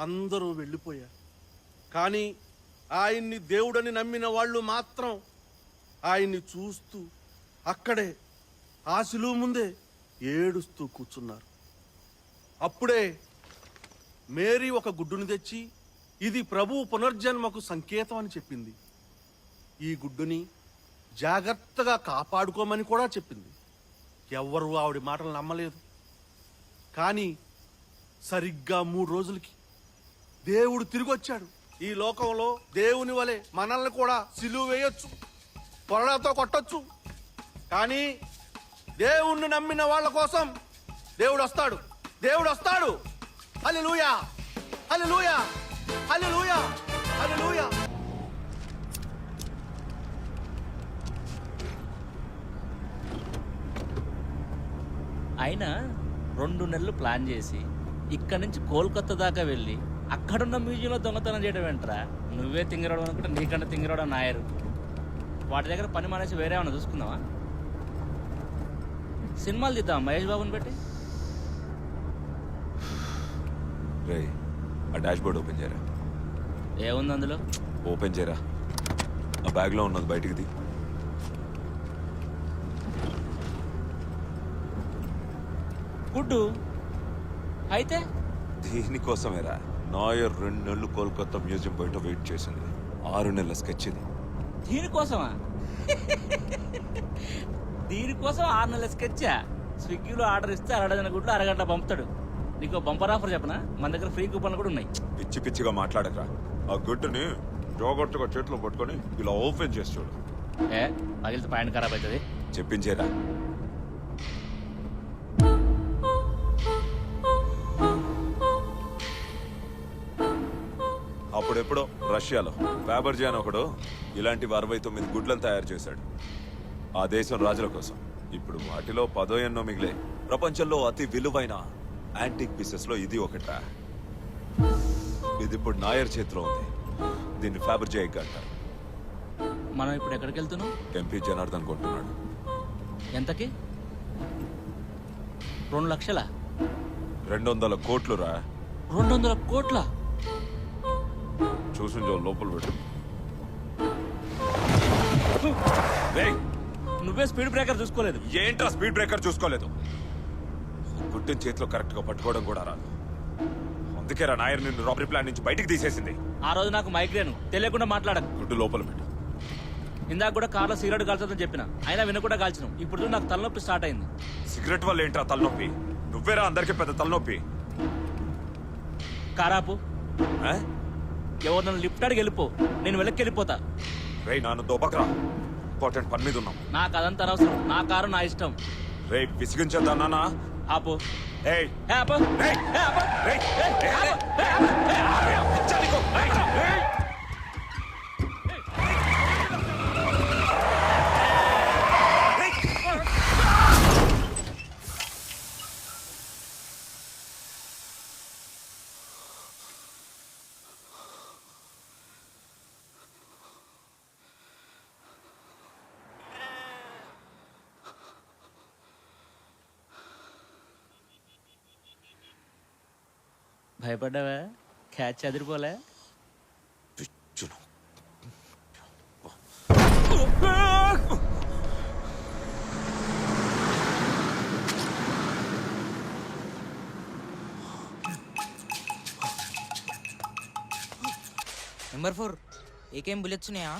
అందరూ వెళ్ళిపోయారు. కానీ ఆయన్ని దేవుడని నమ్మిన వాళ్ళు మాత్రం ఆయన్ని చూస్తూ అక్కడే ఆ శిలువ ముందే ఏడుస్తూ కూర్చున్నారు. అప్పుడే మేరీ ఒక గుడ్డుని తెచ్చి ఇది ప్రభువు పునర్జన్మకు సంకేతం అని చెప్పింది. ఈ గుడ్డుని జాగ్రత్తగా కాపాడుకోమని కూడా చెప్పింది. ఎవ్వరూ ఆవిడ మాటలు నమ్మలేదు. కానీ సరిగ్గా 3 రోజులకి దేవుడు తిరిగి వచ్చాడు. ఈ లోకంలో దేవుని వలె మనల్ని కూడా సిలువ వేయొచ్చు, కొరడాతో కొట్టొచ్చు. కానీ దేవుణ్ణి నమ్మిన వాళ్ళ కోసం దేవుడు వస్తాడు. దేవుడు వస్తాడు. హల్లెలూయా, హల్లెలూయా, హల్లెలూయా, హల్లెలూయా. ఆయన 2 నెలలు ప్లాన్ చేసి ఇక్కడ నుంచి కోల్కతా దాకా వెళ్ళి అక్కడున్న మ్యూజియంలో దొంగతనం చేయడం ఏంట్రా? నువ్వే తింగరడం అనుకుంటే నీకంటే తింగరడం నాయరు. వాటి దగ్గర పని మానేసి వేరే ఏమన్నా చూసుకుందామా? సినిమాలు తీద్దాం మహేష్ బాబుని పెట్టి. రే, ఆ డాష్ బోర్డ్ ఓపెన్ చేయరా. ఏముంది అందులో? ఓపెన్ చేయరా. ఆ బ్యాగ్లో ఉన్నది బయటికి తీ. గుడ్డు అయితే దీనికోసమేరా నాయర్ 2 నెలలు కోల్కతా మ్యూజియం బయట వెయిట్ చేసింది. 6 నెలల స్కెచ్ ఇది. దీనికోసమా? దీనికోసం 6 నెలల స్కెచ్చా? స్విగ్గీలో ఆర్డర్ ఇస్తే 1/2 గుడ్లు అరగంట పంపుతాడు. నీకు బంపర్ ఆఫర్ చెప్పనా? మన దగ్గర ఫ్రీ కూపన్లు కూడా ఉన్నాయి. పిచ్చి పిచ్చిగా మాట్లాడకరా. ఆ గుడ్డుని జాగ్రత్తగా చేతిలో పట్టుకొని ఇలా ఓపెన్ చేసి చూడు. పగిలితే పాయింట్ ఖరాబ్ అవుతుంది. చెప్పించేరా. అప్పుడెప్పుడో రష్యాలో ఫ్యాబర్జీ అని ఒకడు ఇలాంటి 69 గుడ్లను తయారు చేశాడు ఆ దేశం రాజుల కోసం. ఇప్పుడు వాటిలో 10 ఎన్నో మిగిలే. ప్రపంచంలో అతి విలువైన యాంటిక్ పీసెస్ లో ఇది ఒకట. ఇది ఇప్పుడు నాయర్ చేతిలో ఉంది. దీన్ని ఫ్యాబర్జీ ఎగ్ అంటారు. మనం ఇప్పుడు ఎక్కడికి వెళ్తున్నాం? ఎంపీ జనార్దన్ కొంటున్నాడు. ఎంతకి? 2 లక్షలా? 200 కోట్లు రా. 200 కోట్ల? చూసి లోపల పెట్టు. నువ్వే స్పీడ్ బ్రేకర్ చూసుకోలేదు. ఏంట్రా స్పీడ్ బ్రేకర్ చూసుకోలేదు? గుడ్డుని చేతిలో కరెక్ట్ గా పట్టుకోవడం కూడా రాదు. అందుకేరా నాయర్ నిన్ను రాబరీ ప్లాన్ నుంచి బయటికి తీసేసింది. ఆ రోజు నాకు మైగ్రేన్, తెలియకుండా మాట్లాడకు. గుడ్డు లోపల పెట్టు. ఇందాక కూడా కార్లో సిగరెట్ కాల్చదని చెప్పిన, అయినా వినకుండా కాల్చిన. ఇప్పుడు నాకు తలనొప్పి స్టార్ట్ అయింది. సిగరెట్ వల్ల ఏంట్రా తలనొప్పి? నువ్వేరా అందరికి పెద్ద తలనొప్పి. కారాపు. ఎవరు నన్ను లిఫ్ట్ అడిగి వెళ్ళిపో, నేను వెనక్కి వెళ్ళిపోతా. రే నన్ను దోపకరా, ఇంపార్టెంట్ పని మీద ఉన్నాం. నాకు అదంతా అనవసరం. నా కారు నా ఇష్టం. రే విసిగించద్దా నాన్న. ఆపు. ఏయ్ ఆపు. రేయ్ ఆపు. రేయ్ రేయ్ చలికో. భయపడ్డావా? క్యాచ్ అదిరిపోలే. పిచ్చును. నెంబర్ 4 ఏకేం బుల్లెట్స్ ఉన్నాయా?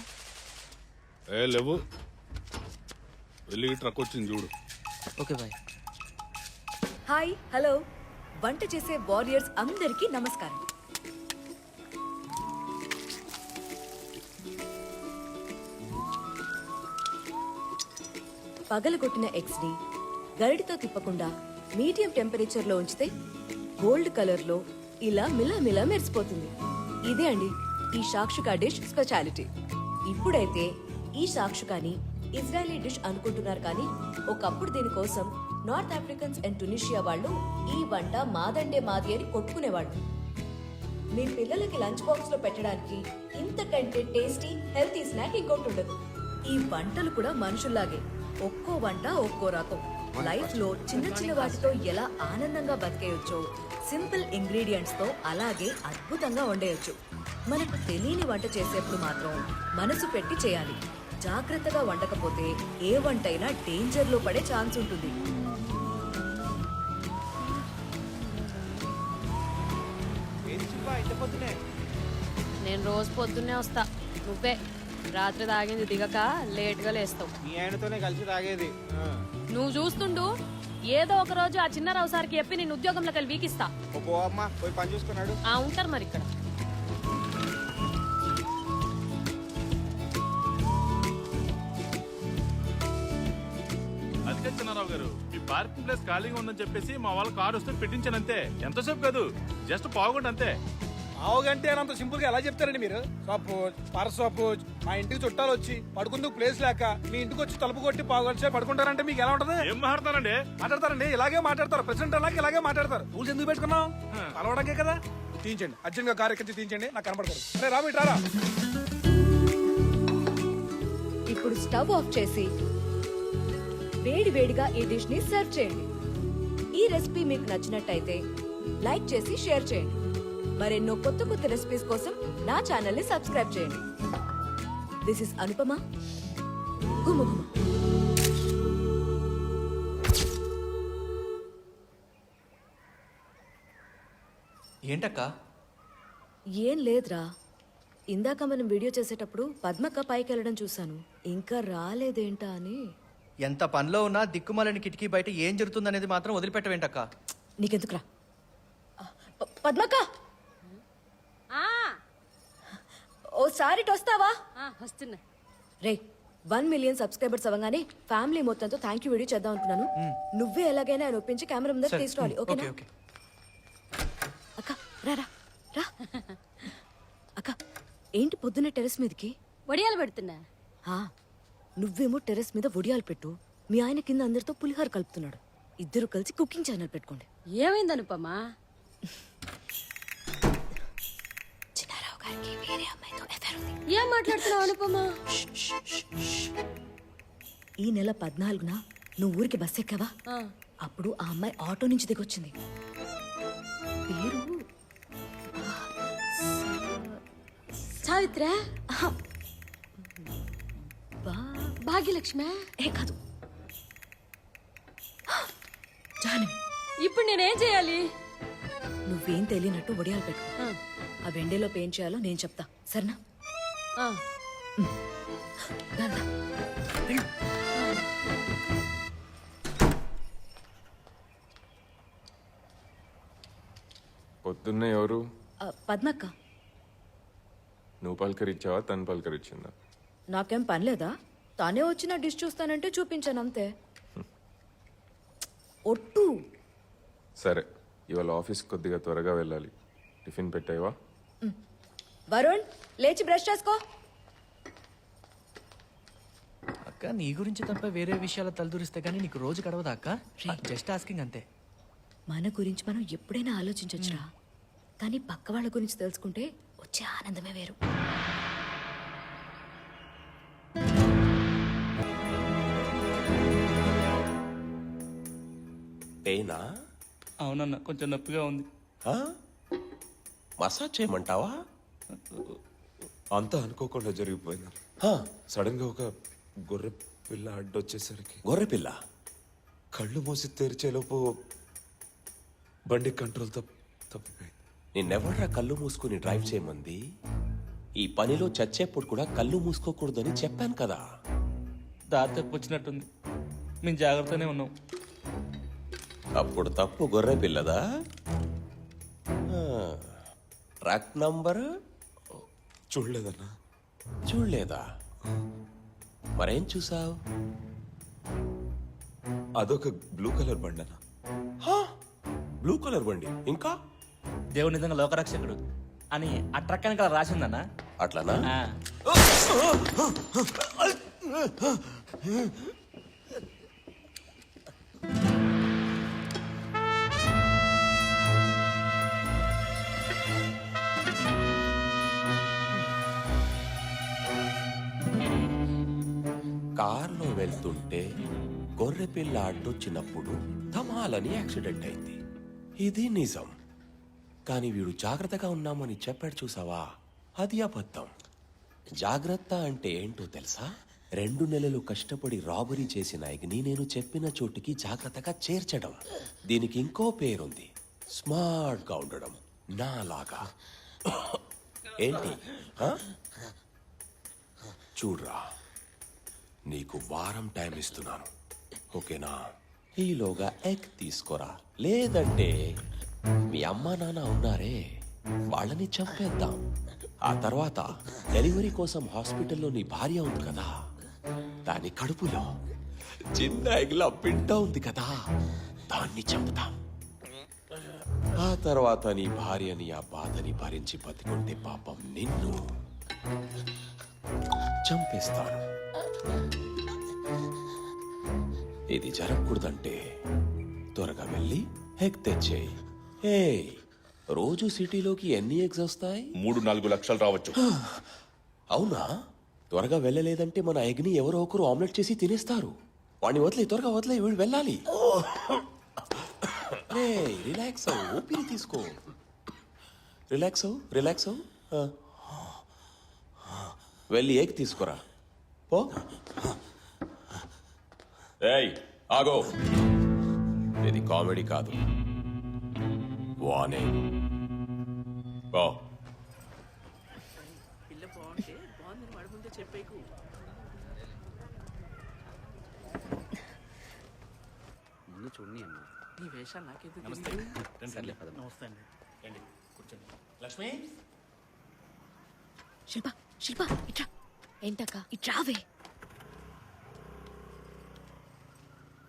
లేవు. వెళ్ళి ట్రక్ వచ్చింది చూడు. Okay bye. Hi, hello. వంట చేసే వారియర్స్ అందరికీ నమస్కారం. పగలగొట్టిన ఎగ్స్ ని గరిటితో తిప్పకుండా మీడియం టెంపరేచర్ లో ఉంచితే గోల్డ్ కలర్ లో ఇలా మిలా మెరిసిపోతుంది. ఇదే అండి ఈ షాక్షుకా డిష్ స్పెషాలిటీ. ఇప్పుడైతే ఈ షాక్షుకాని ఇజ్రాయలీ డిష్ అనుకుంటున్నారు, కానీ ఒకప్పుడు దీనికోసం నార్త్ ఆఫ్రికన్స్ అండ్ టునిషియా వాళ్ళు ఈ వంట మాదండే మాది అని కొట్టుకునేవాళ్ళు. మీ పిల్లలకి లంచ్ బాక్స్ లో పెట్టడానికి ఇంతకంటే టేస్టీ హెల్తీ స్నాక్ ఇంకోటి ఉండదు. ఈ వంటలు కూడా మనుషుల్లాగే, ఒక్కో వంట ఒక్కో రకం. లైఫ్ లో చిన్న చిన్న వాటితో ఎలా ఆనందంగా బతికేయొచ్చో సింపుల్ ఇంగ్రీడియంట్స్ తో అలాగే అద్భుతంగా వండేయొచ్చు. మనకు తెలియని వంట చేసేప్పుడు మాత్రం మనసు పెట్టి చేయాలి. జాగ్రత్తగా వండకపోతే ఏ వంటైనా డేంజర్ లో పడే ఛాన్స్ ఉంటుంది. నేను రోజు పొద్దున్నే వస్తా, నువ్వే రాత్రి తాగింది దిగక లేట్గా లేస్తావు. మీ ఆయనతోనే కలిసి తాగేది. నువ్వు చూస్తుండు, ఏదో ఒక రోజు ఆ చిన్నరావు సార్కి చెప్పి నేను ఉద్యోగంలోకి వెళ్ళి వీకిస్తా. పో అమ్మా, పోయి పని చూసుకున్నాడు. ఉంటారు మరి ఇక్కడ. అందుకే చిన్నారావు గారు, మీ పార్కింగ్ ప్లేస్ ఖాళీగా ఉందని చెప్పేసి మా వాళ్ళ కారు వస్తే పెట్టించానంతే. ఎంతసేపు కాదు, జస్ట్ పావుగంట అంతే. ఆవుగంటే అంత సింపుల్ గా ఎలా చెప్తారండి మీరు? సపోజ్ మా ఇంటికి చుట్టాలు వచ్చి పడుకుందుకు ప్లేస్ లేక మీ ఇంటికి వచ్చి తలుపు కొట్టి పావుగంట పడుకుంటారంటే మీకు ఎలా ఉంటది? ఏం మాట్లాడతానండి? మాట్లాడతారండి, ఇలాగే మాట్లాడతారు. ప్రెసిడెంట్ అలాగే ఇలాగే మాట్లాడతారు. రూల్స్ ఎందుకు పెట్టుకున్నాం? అలవడానికే కదా. తీయించండి, అర్జెంట్ గా కారు ఎక్కించి తీయించండి, నాకు కనపడకూడదు. అరే రాము ఇట్రారా. ఇప్పుడు స్టవ్ ఆఫ్ చేసి వేడి వేడిగా ఈ డిష్ ని సర్వ్ చేయండి. ఈ రెసిపీ మీకు నచ్చినట్టయితే లైక్ చేసి షేర్ చేయండి. మరెన్నో కొత్త కొత్త రెసిపీస్ కోసం నా ఛానల్ ని సబ్స్క్రైబ్ చేయండి. This is Anupama. గుమగుమ. ఏంటక్క? ఏం లేదురా, ఇందాక మనం వీడియో చేసేటప్పుడు పద్మక్క పైకి వెళ్ళడం చూశాను. ఇంకా రాలేదేంటా అని. ఎంత పనిలో ఉన్నా దిక్కుమాలని కిటికీ బయట ఏం జరుగుతుందనేది మాత్రం వదిలిపెట్టవేంటక్క? నీకెందుకురా? పద్మక్క, ఓసారి ఇటు వస్తావా? వస్తున్నా. రే, 1 మిలియన్ సబ్స్క్రైబర్స్ అవ్వగానే ఫ్యామిలీ మొత్తంతో థ్యాంక్ యూ వీడియో చేద్దాం అనుకున్నాను. నువ్వే ఎలాగైనా ఆయన ఒప్పించి కెమెరా ముందర తీసుకురావాలి. ఓకేనా? ఓకే. అక్క రా రా రా. అక్క, ఏంటి పొద్దున్న టెర్రస్ మీదకి? వడియాలు పెడుతున్నా. నువ్వేమో టెర్రస్ మీద వడియాలు పెట్టు, మీ ఆయన కింద అందరితో పులిహోర కలుపుతున్నాడు. ఇద్దరు కలిసి కుకింగ్ ఛానల్ పెట్టుకోండి. ఏమైంది అనుపమా? చిన్నారావు గారికి వేరే అమ్మాయితో ఎఫైర్ ఉంది. ఏం మాట్లాడుతున్నావు అనుపమా? ఈ నెల 14న నువ్వు ఊరికి బస్ ఎక్కావా? అప్పుడు ఆ అమ్మాయి ఆటో నుంచి దిగొచ్చింది. పేరు సావిత్ర, భాగ్యలక్ష్మి. కాదు, జాహ్నవి. ఇప్పుడు నేనేం చేయాలి? నువ్వేం తెలియనట్టు వడియాలు పెట్టు. ఆ వెండేలోపు ఏం చేయాలో నేను చెప్తా, సరేనా? దా, వెళ్ళు. పొద్దున్నే ఎవరు? పద్మక్క. నువ్వు పలకరించావా, తను పలకరించిందా? నాకేం పనిలేదా? తానే వచ్చిన డిష్ చూస్తానంటే చూపించాను అంతే. ఒట్టు. సరే, ఇవాళ ఆఫీస్ కొద్దిగా త్వరగా వెళ్ళాలి. టిఫిన్ పెట్టావా? వరుణ్, లేచి బ్రష్ చేసుకో. అక్క, నీ గురించి తప్ప వేరే విషయాలు తలదూరిస్తే గానీ నీకు రోజు గడవదా అక్క? జస్ట్ ఆస్కింగ్ అంతే. మన గురించి మనం ఎప్పుడైనా ఆలోచించొచ్చురా, కానీ పక్క వాళ్ళ గురించి తెలుసుకుంటే వచ్చే ఆనందమే వేరు. పెయినా? అవునన్న, కొంచెం నొప్పిగా ఉంది. మసాజ్ చేయమంటావా? అంతా అనుకోకుండా జరిగిపోయింది. సడన్ గా ఒక గొర్రె పిల్ల అడ్డొచ్చేసరికి గొర్రె పిల్ల కళ్ళు మూసి తెరిచేలోపు బండి కంట్రోల్ తప్పిపోయింది. నిన్నెవర్రా కళ్ళు మూసుకుని డ్రైవ్ చేయమంది? ఈ పనిలో చచ్చేప్పుడు కూడా కళ్ళు మూసుకోకూడదని చెప్పాను కదా. దారి తప్పు వచ్చినట్టుంది, మేము జాగ్రత్తనే ఉన్నాం. అప్పుడు తప్పు గొర్రె పిల్లదా? Track number చూడలేదన్నా. చూడలేదా? మరేం చూసావు? అదొక బ్లూ కలర్ బండి అన్న. బ్లూ కలర్ బండి. ఇంకా దేవుడు నిజంగా లోకరక్షకుడు అని ఆ ట్రక్ వెనకాల రాసిందన్న. అట్లనా? కార్లో వెళ్తుంటే గొర్రె పిల్ల అడ్డొచ్చినప్పుడు ధమాలని యాక్సిడెంట్ అయింది. ఇది నిజం. కానీ వీడు జాగ్రత్తగా ఉన్నామని చెప్పాడు చూసావా, అది అబద్ధం. జాగ్రత్త అంటే ఏంటో తెలుసా? 2 నెలలు కష్టపడి రాబరీ చేసిన ఎగ్ని నేను చెప్పిన చోటుకి జాగ్రత్తగా చేర్చడం. దీనికి ఇంకో పేరుంది, స్మార్ట్ గా ఉండడం, నాలాగా. ఏంటి ఆ? చూడ్రా, నీకు వారం టైం ఇస్తున్నాను, ఓకేనా? ఈలోగా ఎగ్ తీసుకోరా, లేదంటే మీ అమ్మా నాన్న ఉన్నారే వాళ్ళని చంపేద్దాం. ఆ తర్వాత డెలివరీ కోసం హాస్పిటల్లో నీ భార్య ఉంది కదా, దాని కడుపులో చిన్న ఎగ్లా బిడ్డ ఉంది కదా, దాన్ని చంపుతాం. ఆ తర్వాత నీ భార్యని ఆ బాధని భరించి బతికుంటే పాపం నిన్ను చంపేస్తాను. ఇది జరగకూడదంటే త్వరగా వెళ్ళి ఎగ్ తెచ్చేయి. ఏ రోజు సిటీలోకి ఎన్ని ఎగ్స్ వస్తాయి? 3-4 లక్షలు రావచ్చు. అవునా? త్వరగా వెళ్ళలేదంటే మన ఎగ్ని ఎవరో ఒకరు ఆమ్లెట్ చేసి తినేస్తారు. వాడిని వదిలే, త్వరగా వదిలే, వీడు వెళ్ళాలి. రిలాక్స్ అవ్వు, ఊపిరి తీసుకో. రిలాక్స్ అవ్వు, రిలాక్స్ అవ్వు. వెళ్ళి ఎగ్ తీసుకురా పో. ఏయ్ ఆగో, ఇది కామెడీ కాదు, వానే. పో. లక్ష్మి, శిల్ప శిల్ప ఇట్రా. ఏంటక్క? ఇట్రావే,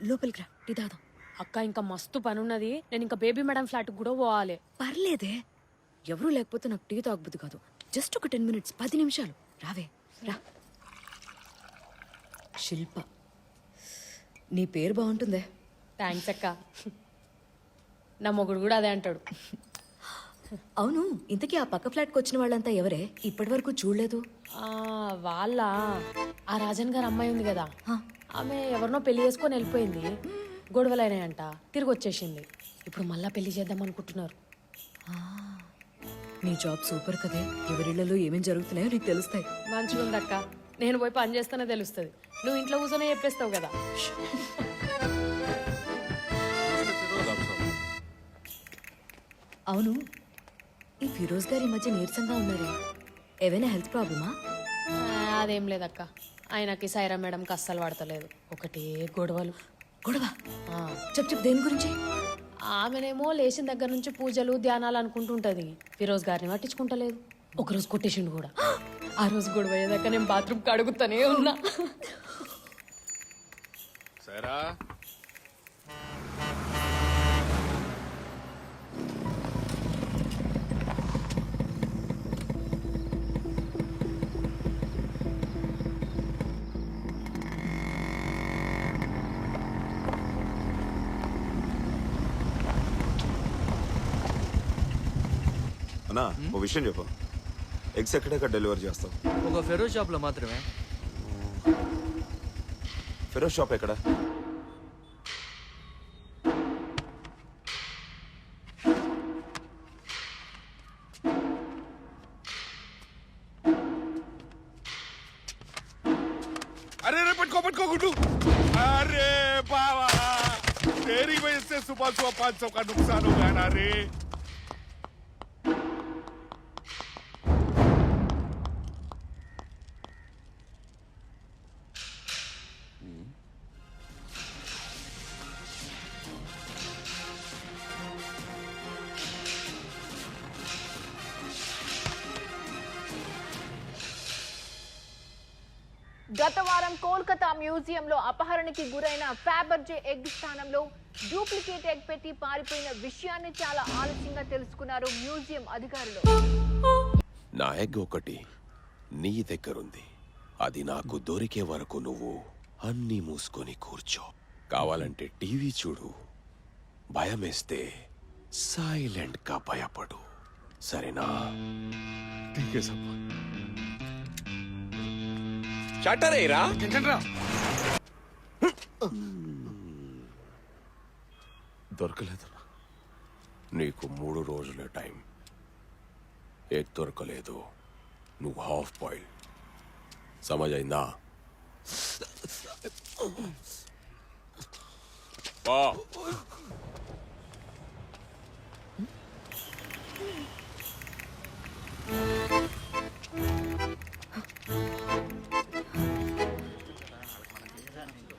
లోపలికి రా, టీ తాగుదాం. అక్క ఇంకా మస్తు పని ఉన్నది, నేను ఇంకా బేబీ మేడం ఫ్లాట్ కూడా పోవాలి. పర్లేదే, ఎవరూ లేకపోతే నాకు టీ తాగబుద్ది కాదు. జస్ట్ ఒక 10 minutes, 10 నిమిషాలు. రావే రా. శిల్ప, నీ పేరు బాగుంటుందే. థ్యాంక్స్ అక్క. నా మొగుడు కూడా అదే అంటాడు. అవును, ఇంతకీ ఆ పక్క ఫ్లాట్కి వచ్చిన వాళ్ళంతా ఎవరే? ఇప్పటి వరకు చూడలేదు. వాళ్ళ ఆ రాజన్ గారు అమ్మాయి ఉంది కదా, ఆమె ఎవరినో పెళ్లి చేసుకొని వెళ్ళిపోయింది. గొడవలైనాయంట, తిరిగి వచ్చేసింది. ఇప్పుడు మళ్ళా పెళ్లి చేద్దాం అనుకుంటున్నారు. నీ జాబ్ సూపర్ కదే, ఎవరిళ్లలో ఏమేం జరుగుతున్నాయో నీకు తెలుస్తాయి. మంచిగా ఉంది అక్క, నేను పోయి పని చేస్తేనే తెలుస్తుంది. నువ్వు ఇంట్లో కూర్చొని చెప్పేస్తావు కదా. అవును, ఈ ఫిరోజ్ గారి మధ్య నీరసంగా ఉన్నారే, ఏవైనా హెల్త్ ప్రాబ్లమా? అదేం లేదక్క, ఆయనకి సైరా మేడంకి అస్సలు పడతలేదు. ఒకటే గొడవలు. గొడవ? చెప్పు, దేని గురించి? ఆమెనేమో లేచిన దగ్గర నుంచి పూజలు ధ్యానాలు అనుకుంటుంటది, ఫిరోజ్ గారిని పట్టించుకుంటలేదు. ఒకరోజు కొట్టేసిండు కూడా. ఆ రోజు గొడవ అయ్యేదాకా నేను బాత్రూమ్ కడుగుతానే ఉన్నా. సరా అన్నా, ఓ విషయం చెప్పు. ఎగ్స్ ఎక్కడెక్కడ డెలివరీ చేస్తావు? ఒక ఫెరోజ్ షాప్ లో మాత్రమే. ఫిరోజ్ షాప్ ఎక్కడ? అరే రే, పట్టుకోకుంటూ. अरे बाबा, तेरी वजह से सुबह 500 का नुकसान हो गया ना रे. గత వారం కోల్కతా మ్యూజియంలో అపహరణకి గురైన ఫ్యాబర్జే ఎగ్ స్థానంలో డూప్లికేట్ ఎగ్ పెట్టి పారిపోయిన విషయాన్ని చాలా ఆలస్యంగా తెలుసుకున్నారు మ్యూజియం అధికారులు. నా ఎగ్ ఒకటి నీ దగ్గరుంది, అది నాకు దొరికే వరకు నువ్వు అన్నీ మూసుకొని కూర్చో. కావాలంటే టీవీ చూడు, భయమేస్తే సైలెంట్ గా భయపడు, సరేనా? షట్టరేరా. దొరకలేదు. నీకు 3 రోజులే టైం. ఎగ్ దొరకలేదు, నువ్వు హాఫ్ బాయిల్. సమజైందా? బా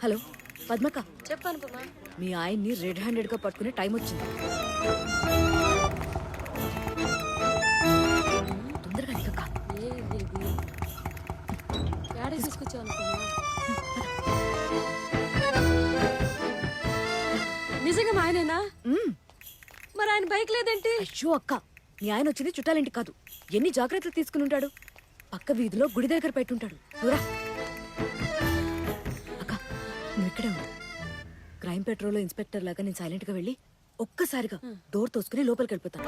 హలో పద్మక, చెప్పాను పమ్మా. మీ ఆయన్ని రెడ్ హ్యాండెడ్ గా పట్టుకునే టైం వచ్చింది. తొందరగా అక్క. ఏడే తీసుకొచ్చావు నిజంగా మా ఆయనేనా? మరి ఆయన బైక్ లేదేంటి? అయ్యో అక్క, మీ ఆయన వచ్చింది చుట్టాలింటి కాదు. ఎన్ని జాగ్రత్తలు తీసుకుని ఉంటాడు. పక్క వీధిలో గుడి దగ్గర పెట్టుంటాడు. దూరా అక్క, నువ్వు ఇక్కడే ఉండు. క్రైమ్ పెట్రోల్ ఇన్స్పెక్టర్ లాగా నేను సైలెంట్ గా వెళ్ళి ఒక్కసారిగా డోర్ తోసుకుని లోపలికి వెళ్ళిపోతాను.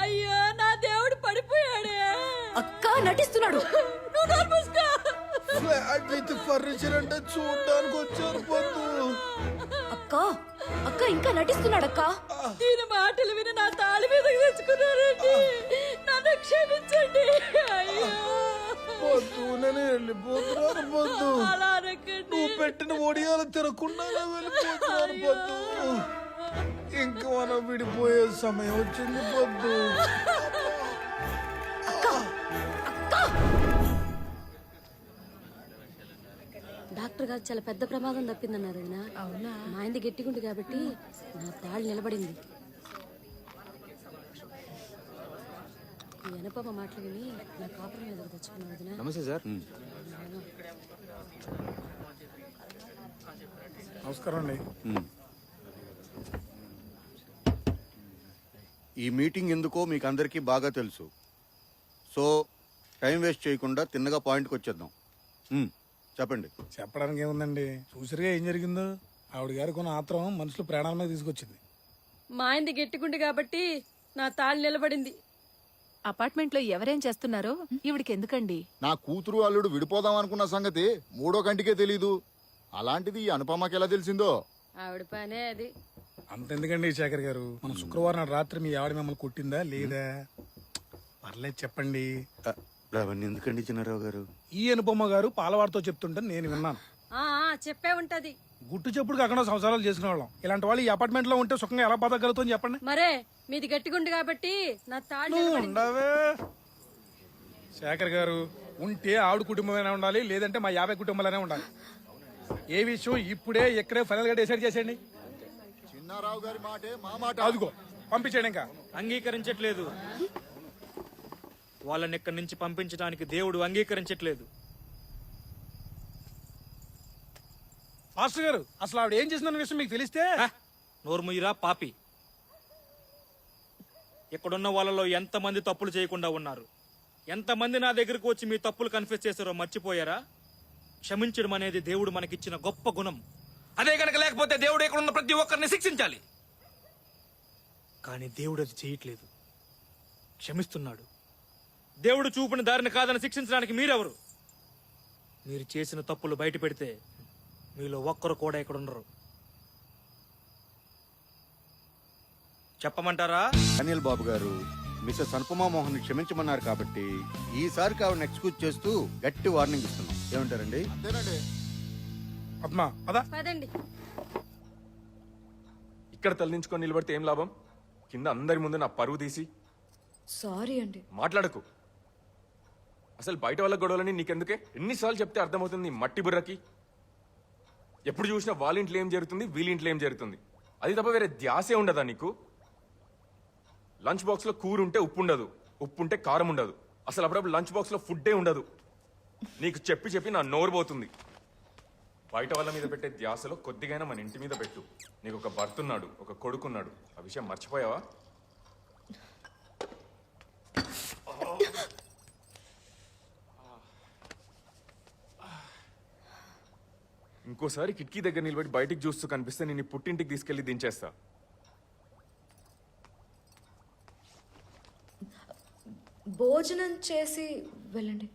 అయ్యో, నా దేవుడు పడిపోయాడే. అక్క నటిస్తున్నాడు. ఫర్నిచర్ అంటే చూడడానికి వచ్చారు పొద్దు. అక్క అక్క ఇంకా నటిస్తున్నాడు. అక్క దీని మాటలు విని నా తాళి మీదకి తెచ్చుకున్నారండి. నన్ను క్షమించండి. అయ్యో పొద్దు నేను వెళ్ళిపోతున్నాను పొద్దు. అలా అనకండి. నువ్వు పెట్టిన ఒడియాలు తిరగకుండా వెళ్ళిపోతున్నాను పొద్దు. ఇంక మనం విడిపోయే సమయం వచ్చింది పొద్దు. డాక్టర్ గారు చాలా పెద్ద ప్రమాదం తప్పిందన్నారు వదినా. అవునా? మా ఆయనది గట్టిగుంది కాబట్టి నా తాళి నిలబడింది. ఈ అనపమ్మ మాటలు విని నా కాపురం మీద తెచ్చుకున్నాను వదినా. నమస్తే సార్. నమస్కారం అండి. ఈ మీటింగ్ ఎందుకో మీకు అందరికీ బాగా తెలుసు. సో టైం వేస్ట్ చేయకుండా తిన్నగా పాయింట్కి వచ్చేద్దాం. చెప్పండి. చెప్పడానికి ఏముందండి, చూసిరిగా ఏం జరిగిందో. ఆవిడ గారు కొన్ని ఆత్రం మనుషులు ప్రాణాల మీద తీసుకొచ్చింది. మా ఆయనది గట్టిగుండి కాబట్టి నా తాళి నిలబడింది. అపార్ట్మెంట్ లో ఎవరేం చేస్తున్నారో ఈవిడికి ఎందుకండి? నా కూతురు అల్లుడు విడిపోదాం అనుకున్న సంగతి 3వ కంటికే తెలీదు. అలాంటిది ఈ అనుపమకి ఎలా తెలిసిందో? ఆవిడ పనే అది. అంతెందుకండి శేఖర్ గారు, మన శుక్రవారం రాత్రి మీ ఆవిడ మిమ్మల్ని కొట్టిందా లేదా? పర్లేదు చెప్పండి. అవన్నీ ఎందుకండి చిన్నారావు గారు? ఈ అనుపమ్మ గారు పాలవాడితో చెప్తుంటే నేను విన్నాను. చెప్పే ఉంటది. గుట్టు చెప్పుడు కాకుండా సంసారాలు చేసుకునే వాళ్ళం. ఇలాంటి వాళ్ళు ఈ అపార్ట్మెంట్ లో ఉంటే సుఖంగా ఎలా బతకగలుగుతుంది చెప్పండి. మరే మీది గట్టిగుండి కాబట్టి నా తాళి నువ్వు నిలబడింది. ఉండవే శేఖర్ గారు, ఉంటే ఆవిడ కుటుంబమైనా ఉండాలి, లేదంటే మా 50 కుటుంబాలనే ఉండాలి. ఏ విషయం ఇప్పుడే ఇక్కడే ఫైనల్ గా డిసైడ్ చేసేయండి. చిన్నారావు గారి మాటే మా మాట. అదిగో పంపించేయండి. ఇంకా అంగీకరించట్లేదు. వాళ్ళని ఇక్కడి నుంచి పంపించడానికి దేవుడు అంగీకరించట్లేదు. మాస్టర్ గారు, అసలు ఆవిడ ఏం చేసిన విషయం మీకు తెలిస్తే? నోర్ముయిరా పాపి. ఇక్కడున్న వాళ్ళలో ఎంతమంది తప్పులు చేయకుండా ఉన్నారు? ఎంతమంది నా దగ్గరకు వచ్చి మీ తప్పులు కన్ఫెస్ చేశారో మర్చిపోయారా? క్షమించడం అనేది దేవుడు మనకిచ్చిన గొప్ప గుణం. అదే కనుక లేకపోతే దేవుడు ఇక్కడున్న ప్రతి ఒక్కరిని శిక్షించాలి. కానీ దేవుడు అది చేయట్లేదు, క్షమిస్తున్నాడు. దేవుడు చూపిన దారిని కాదని శిక్షించడానికి మీరెవరు? మీరు చేసిన తప్పులు బయట పెడితే మీలో ఒక్కరు కూడా ఇక్కడ ఉండరు. చెప్పమంటారా? అనిల్ బాబు గారు మిస్సెస్ అనుపమా మోహన్ క్షమించమన్నారు కాబట్టి ఈసారికి ఆవిడని ఎక్స్క్యూజ్ చేస్తూ గట్టి వార్నింగ్ ఇస్తున్నాం. ఏమంటారండి? అంతేనండి. పద్మా పదా. పదండి. ఇక్కడ తలదించుకొని నిలబడితే ఏం లాభం? కింద అందరి ముందు నా పరువు తీసి సారీ అండి. మాట్లాడకు. అసలు బయట వాళ్ళ గొడవలని నీకెందుకే? ఎన్నిసార్లు చెప్తే అర్థమవుతుంది నీ మట్టి బుర్రకి? ఎప్పుడు చూసినా వాళ్ళ ఇంట్లో ఏం జరుగుతుంది, వీళ్ళ ఇంట్లో ఏం జరుగుతుంది, అది తప్ప వేరే ధ్యాసే ఉండదా నీకు? లంచ్ బాక్స్ లో కూర ఉంటే ఉప్పు ఉండదు, ఉప్పు ఉంటే కారం ఉండదు. అసలు అప్పుడప్పుడు లంచ్ బాక్స్ లో ఫుడ్డే ఉండదు. నీకు చెప్పి చెప్పి నా నోరు పోతుంది. బయట వాళ్ళ మీద పెట్టే ధ్యాసలో కొద్దిగైనా మన ఇంటి మీద పెట్టు. నీకు ఒక భర్త ఉన్నాడు, ఒక కొడుకున్నాడు. ఆ విషయం మర్చిపోయావా? ఇంకోసారి కిటికీ దగ్గర నిలబడి బయటికి చూస్తూ కనిపిస్తే నేను పుట్టింటికి తీసుకెళ్లి దించేస్తా. భోజనం చేసి వెళ్ళండి.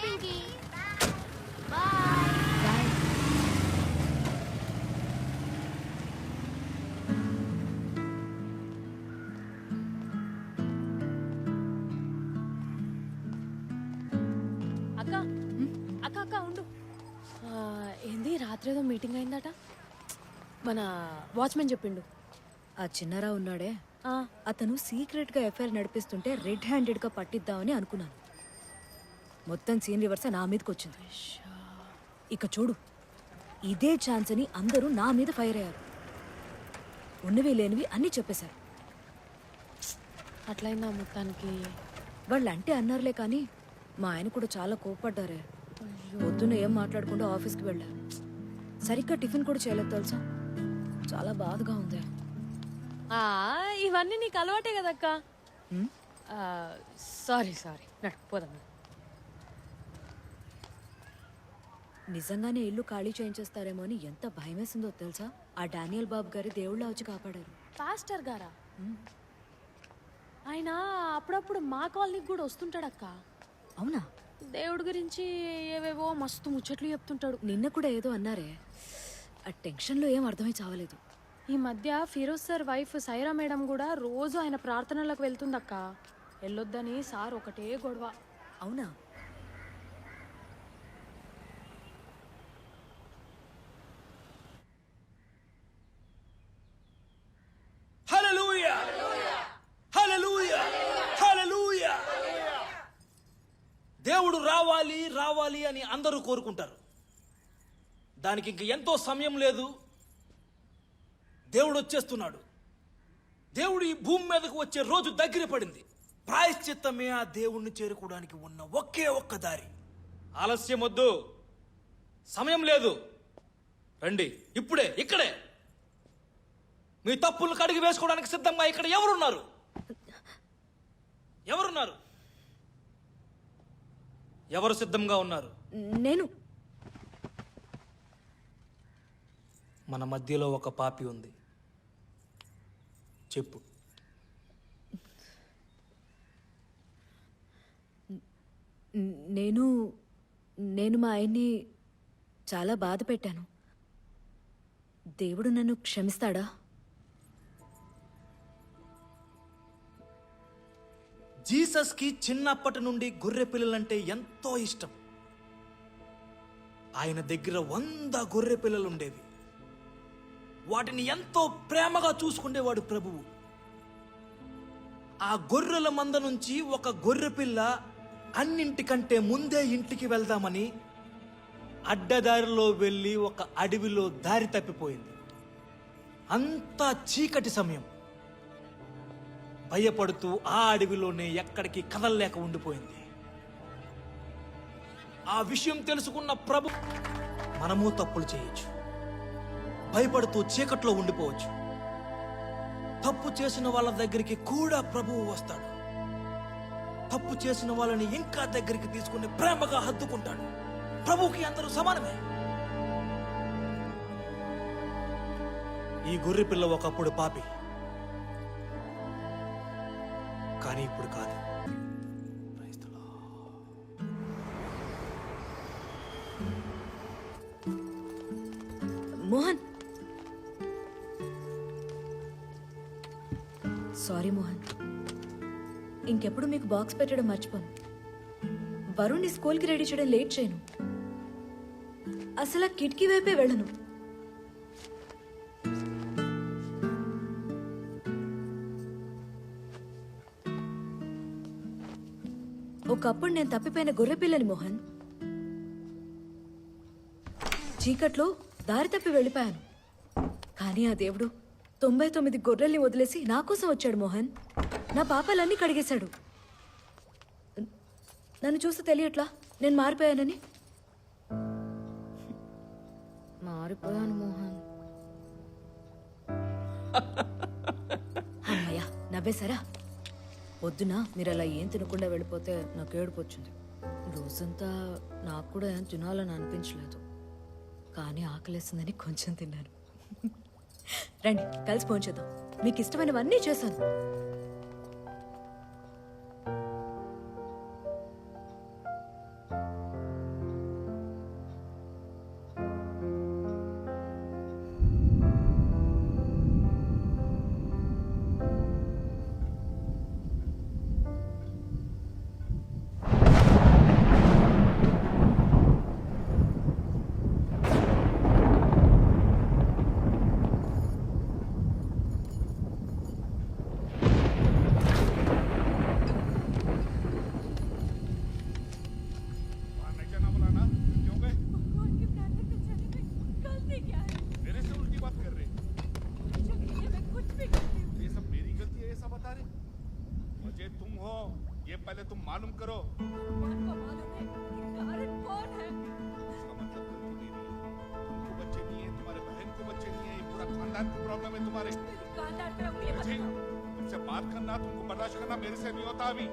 పింకీ అక్క అక్క అక్క ఉండు ఏంది రాత్రి ఏదో మీటింగ్ అయిందట మన వాచ్మెన్ చెప్పిండు. ఆ చిన్నారా ఉన్నాడే ఆ, అతను సీక్రెట్ గా ఎఫ్ఐఆర్ నడిపిస్తుంటే రెడ్ హ్యాండెడ్ గా పట్టిద్దామని అనుకున్నాను. మొత్తం సీన్ రివర్స్ నా మీదకి వచ్చింది. ఇక చూడు, ఇదే ఛాన్స్ అని అందరూ నా మీద ఫైర్ అయ్యారు. ఉన్నవి లేనివి అన్నీ చెప్పేశారు. అట్లయిందా మొత్తానికి? వాళ్ళు అంటే అన్నారులే కానీ మా ఆయన కూడా చాలా కోప్పడ్డారే. పొద్దున్న ఏం మాట్లాడకుండా ఆఫీస్కి వెళ్ళారు. సరిగ్గా టిఫిన్ కూడా చేయలేదు తెలుసా. చాలా బాధగా ఉంది. ఆ, ఇవన్నీ నీకు అలవాటే కదక్క. సారీ సారీ పోదాం. నిజంగానే ఇల్లు ఖాళీ చేయించేస్తారేమో అని ఎంత భయం వేసిందో తెలుసా. ఆ డానియల్ బాబు గారి దేవుళ్ళ వచ్చి కాపాడారు. పాస్టర్ గారా? ఆయన అప్పుడప్పుడు మా కాలనీకి కూడా వస్తుంటాడక్క. అవునా? దేవుడి గురించి ఏవేవో మస్తు ముచ్చట్లు చెప్తుంటాడు. నిన్న కూడా ఏదో అన్నారే, ఆ టెన్షన్లో ఏం అర్థమై చావలేదు. ఈ మధ్య Firoz sir wife Saira madam కూడా రోజు ఆయన ప్రార్థనలకు వెళ్తుందక్క. వెళ్ళొద్దని సార్ ఒకటే గొడవ. అవునా? హల్లెలూయా హల్లెలూయా హల్లెలూయా. దేవుడు రావాలి రావాలి అని అందరూ కోరుకుంటారు. దానికి ఇంక ఎంతో సమయం లేదు. దేవుడు వచ్చేస్తున్నాడు. దేవుడు ఈ భూమి మీదకు వచ్చే రోజు దగ్గర పడింది. ప్రాయశ్చిత్తమే ఆ దేవుణ్ణి చేరుకోవడానికి ఉన్న ఒకే ఒక్క దారి. ఆలస్యం వద్దు, సమయం లేదు. రండి ఇప్పుడే, ఇక్కడే. మీ తప్పులు కడిగి వేసుకోవడానికి సిద్ధంగా ఇక్కడ ఎవరున్నారు? ఎవరున్నారు? ఎవరు సిద్ధంగా ఉన్నారు? నేను. మన మధ్యలో ఒక పాపి ఉంది. చెప్పు. నేను మా ఆయన్ని చాలా బాధ పెట్టాను. దేవుడు నన్ను క్షమిస్తాడా? జీసస్కి చిన్నప్పటి నుండి గొర్రె పిల్లలంటే ఎంతో ఇష్టం. ఆయన దగ్గర 100 గొర్రె పిల్లలు ఉండేవి. వాటిని ఎంతో ప్రేమగా చూసుకునేవాడు ప్రభువు. ఆ గొర్రెల మంద నుంచి ఒక గొర్రె పిల్ల అన్నింటికంటే ముందే ఇంటికి వెళ్దామని అడ్డదారిలో వెళ్ళి ఒక అడవిలో దారి తప్పిపోయింది. అంతా చీకటి సమయం. భయపడుతూ ఆ అడవిలోనే ఎక్కడికి కదలలేక ఉండిపోయింది. ఆ విషయం తెలుసుకున్న ప్రభు, మనము తప్పులు చేయొచ్చు, భయపడుతూ చీకట్లో ఉండిపోవచ్చు. తప్పు చేసిన వాళ్ళ దగ్గరికి కూడా ప్రభువు వస్తాడు. తప్పు చేసిన వాళ్ళని ఇంకా దగ్గరికి తీసుకుని ప్రేమగా హత్తుకుంటాడు. ప్రభువుకి అందరూ సమానమే. ఈ గొర్రె పిల్ల ఒకప్పుడు పాపి, కానీ ఇప్పుడు కాదు. మోహన్, సారీ మోహన్. ఇంకెప్పుడు మీకు బాక్స్ పెట్టడం మర్చిపోను. వరుణ్ని స్కూల్కి రెడీ చేయడం లేట్ చేయను. అసలు ఆ కిటికీ వైపే వెళ్ళను. ఒకప్పుడు నేను తప్పిపోయిన గొర్రెపిల్లని మోహన్. చీకట్లో దారి తప్పి వెళ్ళిపోయాను. కానీ ఆ దేవుడు 99 గొర్రెల్ని వదిలేసి నా కోసం వచ్చాడు మోహన్. నా పాపాలన్నీ కడిగేశాడు. నన్ను చూస్తే తెలియట్లా నేను మారిపోయానని? మారిపోయాను మోహన్. అమ్మయ్యా, నవ్వేశారా? పొద్దున మీరు అలా ఏం తినకుండా వెళ్ళిపోతే నాకు ఏడుపు వచ్చింది. రోజంతా నాకు కూడా ఏం తినాలని అనిపించలేదు, కానీ ఆకలేసిందని కొంచెం తిన్నాను. రండి కలిసి పోంచేద్దాం. మీకు ఇష్టమైనవన్నీ చేశాను. मालूम करो। इसका मतलब तुमको नहीं है। तुमको बच्चे नहीं है, तुम्हारे बहन को बच्चे नहीं है, ये पूरा खानदान की प्रॉब्लम है तुम्हारे। जी, तुमसे बात करना, तुमको बर्दाश्त करना मेरे से नहीं होता अभी।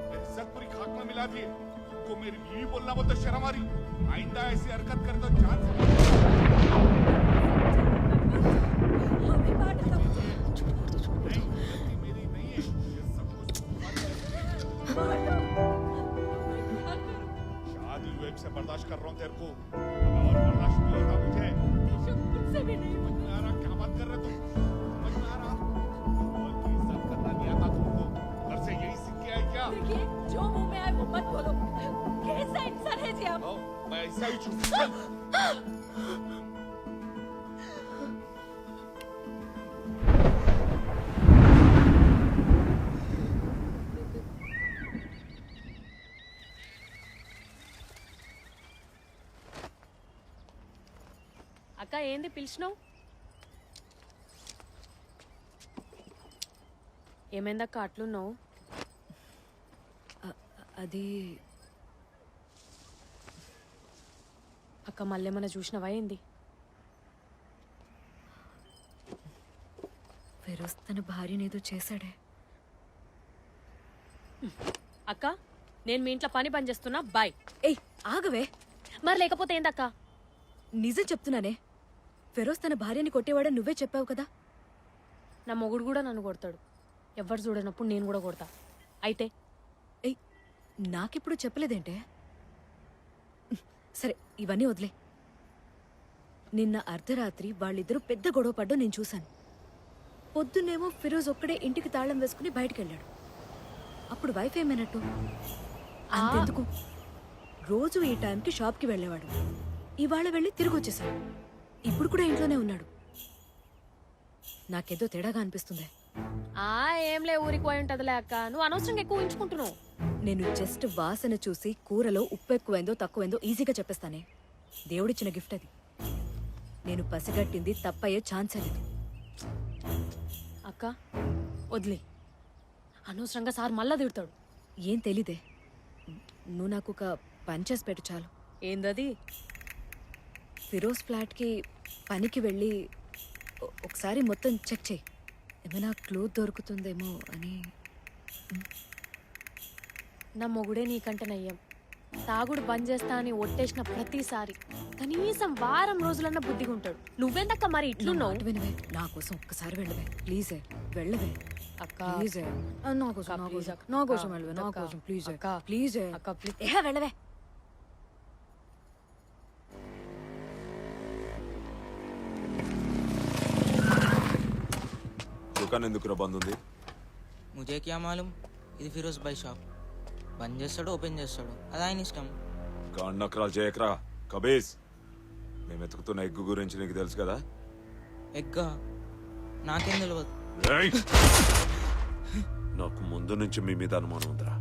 मेरी इज्जत पूरी खाक में मिला दी है। तुमको मेरी बीवी बोलना बोलते शर्म आ रही। आइंदा ऐसी हरकत करे तो जान से नहीं, गलती मेरी नहीं है। ये सब कुछ शादी वेब से बर्दाश्त कर रहा हूँ तेरे को, और बर्दाश्त नहीं होता मुझे। समझ में आ रहा क्या बात कर रहे तुम? समझ में आ रहा? और की इज्जत करना नहीं आता तुमको? घर से यही सीख के आए क्या? देखिए, जो मुंह में आए वो मत बोलो। कैसा इंसान है जी आप? मैं ऐसा ही चुप। అక్క ఏంది పిలిచినావు? ఏమైందక్క అట్లున్నావు? అది అక్క మళ్ళేమన్నా చూసినవా ఏంది? ఫిరోజ్ తన భార్యనేదో చేశాడే. అక్క నేను మీ ఇంట్లో పని చేస్తున్నా, బాయ్. ఏయ్ ఆగవే, మరి లేకపోతే ఏందక్క? నిజం చెప్తున్నానే. ఫిరోజ్ తన భార్యని కొట్టేవాడని నువ్వే చెప్పావు కదా. నా మొగుడు కూడా నన్ను కొడతాడు. ఎవరు చూడనప్పుడు నేను కూడా కొడతా. అయితే ఏయ్ నాకిప్పుడు చెప్పలేదేంటే? సరే ఇవన్నీ వదిలే. నిన్న అర్ధరాత్రి వాళ్ళిద్దరూ పెద్ద గొడవ పడ్డం నేను చూశాను. పొద్దున్నేమో ఫిరోజ్ ఒక్కడే ఇంటికి తాళం వేసుకుని బయటకెళ్ళాడు. అప్పుడు వైఫ్ ఏమైనట్టు? అంతెందుకు, రోజు ఈ టైంకి షాప్కి వెళ్ళేవాడు. ఇవాళ వెళ్ళి తిరిగి వచ్చేసాడు. ఇప్పుడు కూడా ఇంట్లోనే ఉన్నాడు. నాకేదో తేడాగా అనిపిస్తుంది. ఏంలే, ఊరికి పోయి ఉంటదిలే అక్క. నువ్వు అనవసరంగా ఎక్కువ ఉంచుకుంటున్నావు. నేను జస్ట్ వాసన చూసి కూరలో ఉప్పు ఎక్కువైందో తక్కువైందో ఈజీగా చెప్పేస్తానే. దేవుడిచ్చిన గిఫ్ట్ అది. నేను పసిగట్టింది తప్పయ్యే ఛాన్సే లేదు. అక్క వదిలే, అనవసరంగా సార్ మళ్ళా తిడతాడు. ఏం తెలీదే. నువ్వు నాకు ఒక పని చేసి పెట్టు చాలు. ఏందది? ఫిరోజ్ ఫ్లాట్కి పనికి వెళ్ళి ఒకసారి మొత్తం చెక్ చేయి. ఏమైనా క్లూ దొరుకుతుందేమో అని. నా మొగుడే నీకంటే నయ్యం. తాగుడు బంద్ చేస్తా అని ఒట్టేసిన ప్రతిసారి కనీసం వారం రోజులన్నా బుద్ధిగా ఉంటాడు. నువ్వెందక్క మరి ఇట్లున్నావు? వినవే, నా కోసం ఒక్కసారి వెళ్ళవే ప్లీజే. వెళ్ళవే అక్క ప్లీజే. నా కోసం నా కోసం నా కోసం వెళ్ళవే. నా కోసం ప్లీజే ప్లీజే. అక్క ప్లీజ్. వెళ్ళవే. దుకాణం ఎందుకు బంద్ ఉంది? ముజే క్యా మాలూమ్. ఇది ఫిరోజ్ భాయ్ షాప్. బంద్ చేస్తాడు, ఓపెన్ చేస్తాడు, అది ఆయన ఇష్టం. నకరాలు చేయకరా కబీస్. మేము ఎత్తుకుతున్న ఎగ్గు గురించి నీకు తెలుసు కదా? ఎగ్గా? నాకేం తెలియదు. ఏయ్! నాకు ముందు నుంచి మీ మీద అనుమానం ఉందిరా.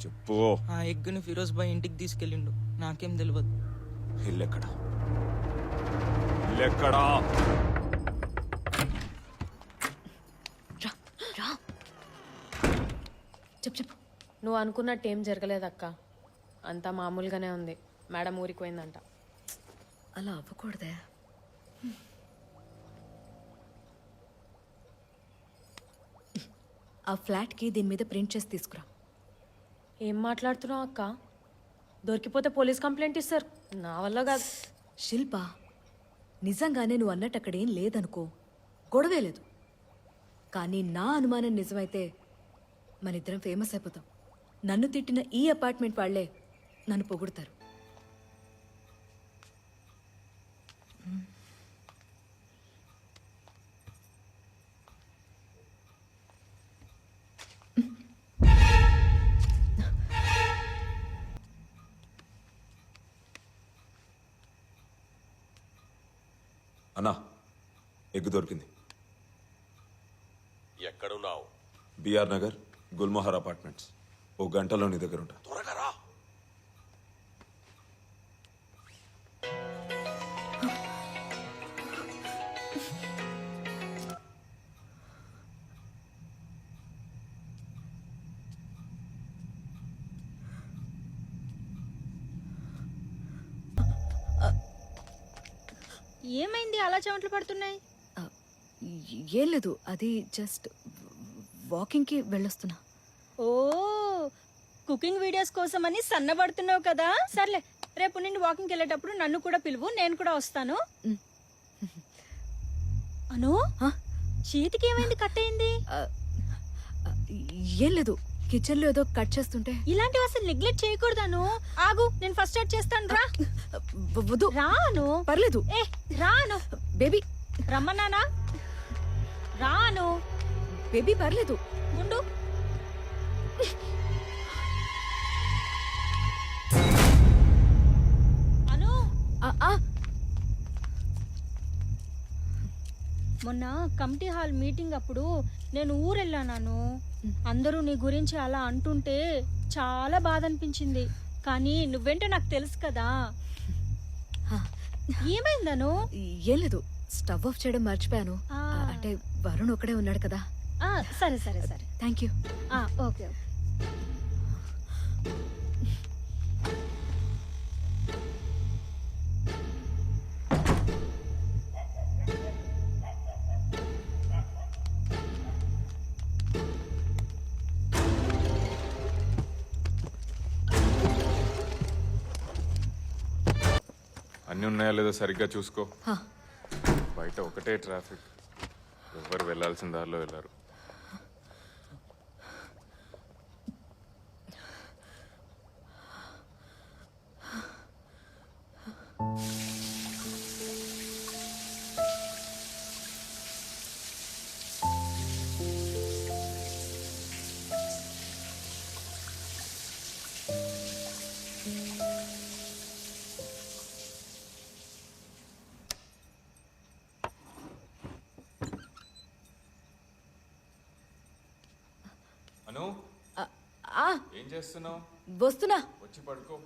చెప్పు. ఆ ఎగ్గుని ఫిరోజ్ భాయ్ ఇంటికి తీసుకెళ్ళిండు, నాకేం తెలియదు. ఇల్లెక్కడా? ఇల్లెక్కడా? చెప్పు. నువ్వు అనుకున్నట్టు ఏం జరగలేదక్క. అంతా మామూలుగానే ఉంది. మేడం ఊరికి పోయిందంట. అలా అవ్వకూడదే. ఆ ఫ్లాట్కి దీని మీద ప్రింట్ చేసి తీసుకురా. ఏం మాట్లాడుతున్నావు అక్క? దొరికిపోతే పోలీస్ కంప్లైంట్ ఇస్తారు. నా వల్ల కాదు. శిల్ప, నిజంగానే నువ్వు అన్నట్టు అక్కడేం లేదనుకో, గొడవే లేదు. కానీ నా అనుమానం నిజమైతే మనిద్దరం ఫేమస్ అయిపోతాం. నన్ను తిట్టిన ఈ అపార్ట్మెంట్ వాళ్లే నన్ను పొగుడతారు. అన్నా, ఎగ్గు దొరికింది. ఎక్కడున్నావు? BR Nagar Gulmohar apartments. ఓ గంటలో నీ దగ్గర ఉంటా. త్వరగా రా. ఏమైంది అలా చెమటలు పడుతున్నాయి? ఏం లేదు, అది జస్ట్ వాకింగ్కి వెళ్ళొస్తున్నా. ఓ కుకింగ్ వీడియోస్ కోసమని సన్నబడుతున్నావు కదా. సర్లే, రేపు నుండి వాకింగ్కి వెళ్ళేటప్పుడు నన్ను కూడా పిలువు, నేను కూడా వస్తాను. అను, చేతికి ఏమైంది? కట్ అయింది? ఏం లేదు, కిచెన్ లో ఏదో కట్ చేస్తుంటే. ఇలాంటివి అసలు నెగ్లెక్ట్ చేయకూడదాను. ఆగు, నేను ఫస్ట్ ఎయిడ్ చేస్తాను. రా. వద్దు. రాను. పర్లేదు. ఏ రాను. బేబీ రమ్మన్నానా? రాను. బేబీ పర్లేదు. గుండు. అను, మొన్న కమిటీ హాల్ మీటింగ్ అప్పుడు నేను ఊరెళ్ళాను. అందరూ నీ గురించి అలా అంటుంటే చాలా బాధ అనిపించింది. కానీ నువ్వేంటో నాకు తెలుసు కదా. ఏమైందను? ఏం లేదు, స్టవ్ ఆఫ్ చేయడం మర్చిపోయాను. అంటే వరుణ్ ఒకడే ఉన్నాడు కదా. సరే సరే సరే, థ్యాంక్ యూ. ఓకే. అన్నీ ఉన్నాయా లేదో సరిగ్గా చూసుకో. బయట ఒకటే ట్రాఫిక్, ఎవరు వెళ్ళాల్సిన దారిలో వెళ్ళారు. అను, ఏం చేస్తున్నావు? వస్తున్నా. వచ్చి పడుకో.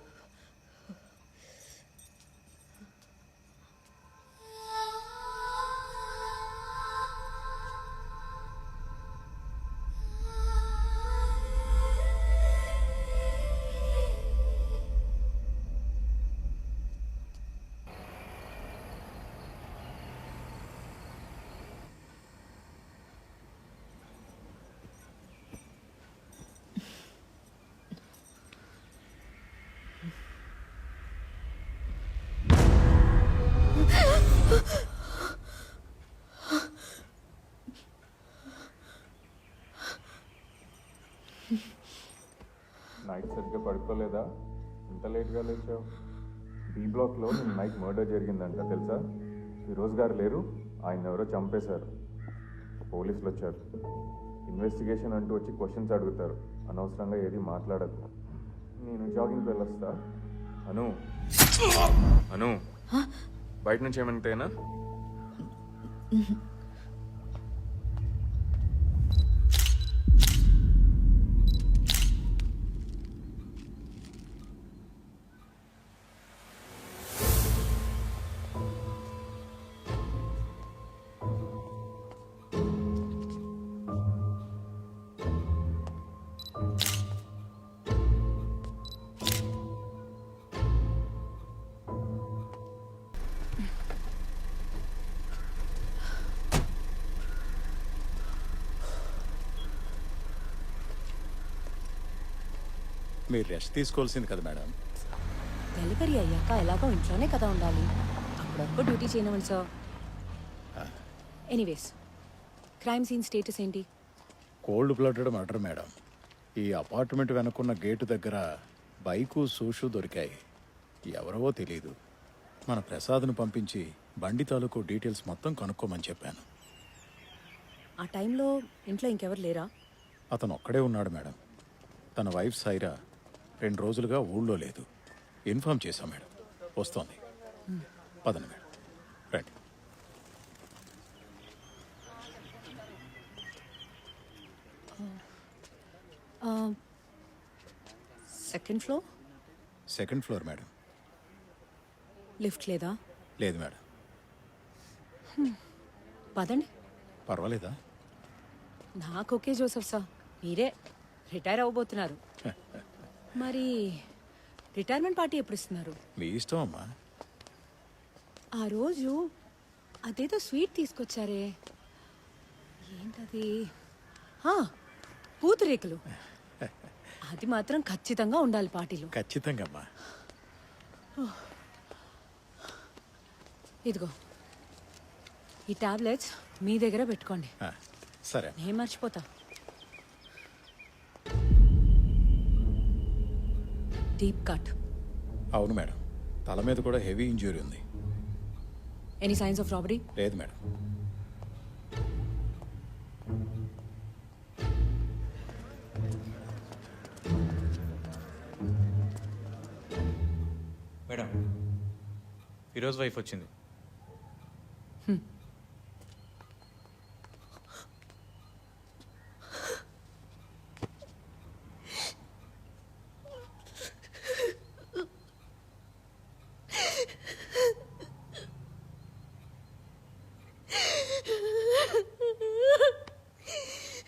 నైట్ సరిగ్గా పడుకోలేదా? ఇంత లేట్గా లేచావు? బి బ్లాక్లో నిన్న నైట్ మర్డర్ జరిగిందంట, తెలుసా? ఫిరోజ్ గారు లేరు, ఆయన ఎవరో చంపేశారు. పోలీసులు వచ్చారు. ఇన్వెస్టిగేషన్ అంటూ వచ్చి క్వశ్చన్స్ అడుగుతారు. అనవసరంగా ఏది మాట్లాడద్దు. నేను జాగింగ్కి వెళ్ళొస్తా. అను, అను, బయట నుంచి ఏమంటేనా? మీరు రెస్ట్ తీసుకోవాల్సింది కదా మేడం. డెలివరీ అయ్యాక ఎలాగో ఇంట్లోనే కదా ఉండాలి, అప్పుడప్పుడు డ్యూటీ చేయనివ్వండి sir. Anyways, crime scene status ఏంటి? Cold blooded murder madam. ఈ అపార్ట్మెంట్ వెనుకున్న గేటు దగ్గర బైకు సూషు దొరికాయి. ఎవరవో తెలియదు. మన ప్రసాద్ను పంపించి బండి తాలూకు డీటెయిల్స్ మొత్తం కనుక్కోమని చెప్పాను. ఆ టైంలో ఇంట్లో ఇంకెవరు లేరా? అతను ఒక్కడే ఉన్నాడు మేడం. తన వైఫ్ సైరా 2 రోజులుగా ఊళ్ళో లేదు. ఇన్ఫార్మ్ చేశాం మేడం. వస్తోంది. పదండి మేడం, రండి. Second floor. Second floor madam. Lift లేదా? లేదు మేడం. పదండి. పర్వాలేదా? నాకు ఓకే జోసెఫ్ సార్, మీరే రిటైర్ అవ్వబోతున్నారు. మరి రిటైర్మెంట్ పార్టీ ఎప్పుడు ఇస్తున్నారు? మీ ఇష్టం అమ్మా. ఆ రోజు అదేదో స్వీట్ తీసుకొచ్చారే, ఏంటది? పూతరేకులు. అది మాత్రం ఖచ్చితంగా ఉండాలి పార్టీలో. ఖచ్చితంగా అమ్మా. ఇదిగో ఈ టాబ్లెట్స్ మీ దగ్గర పెట్టుకోండి. సరే. నేను మర్చిపోతా. Deep cut. అవును మేడం, తల మీద కూడా హెవీ ఇంజ్యూరీ ఉంది. Any signs of robbery? లేదు మేడం. మేడం, ఫిరోజ్ వైఫ్ వచ్చింది.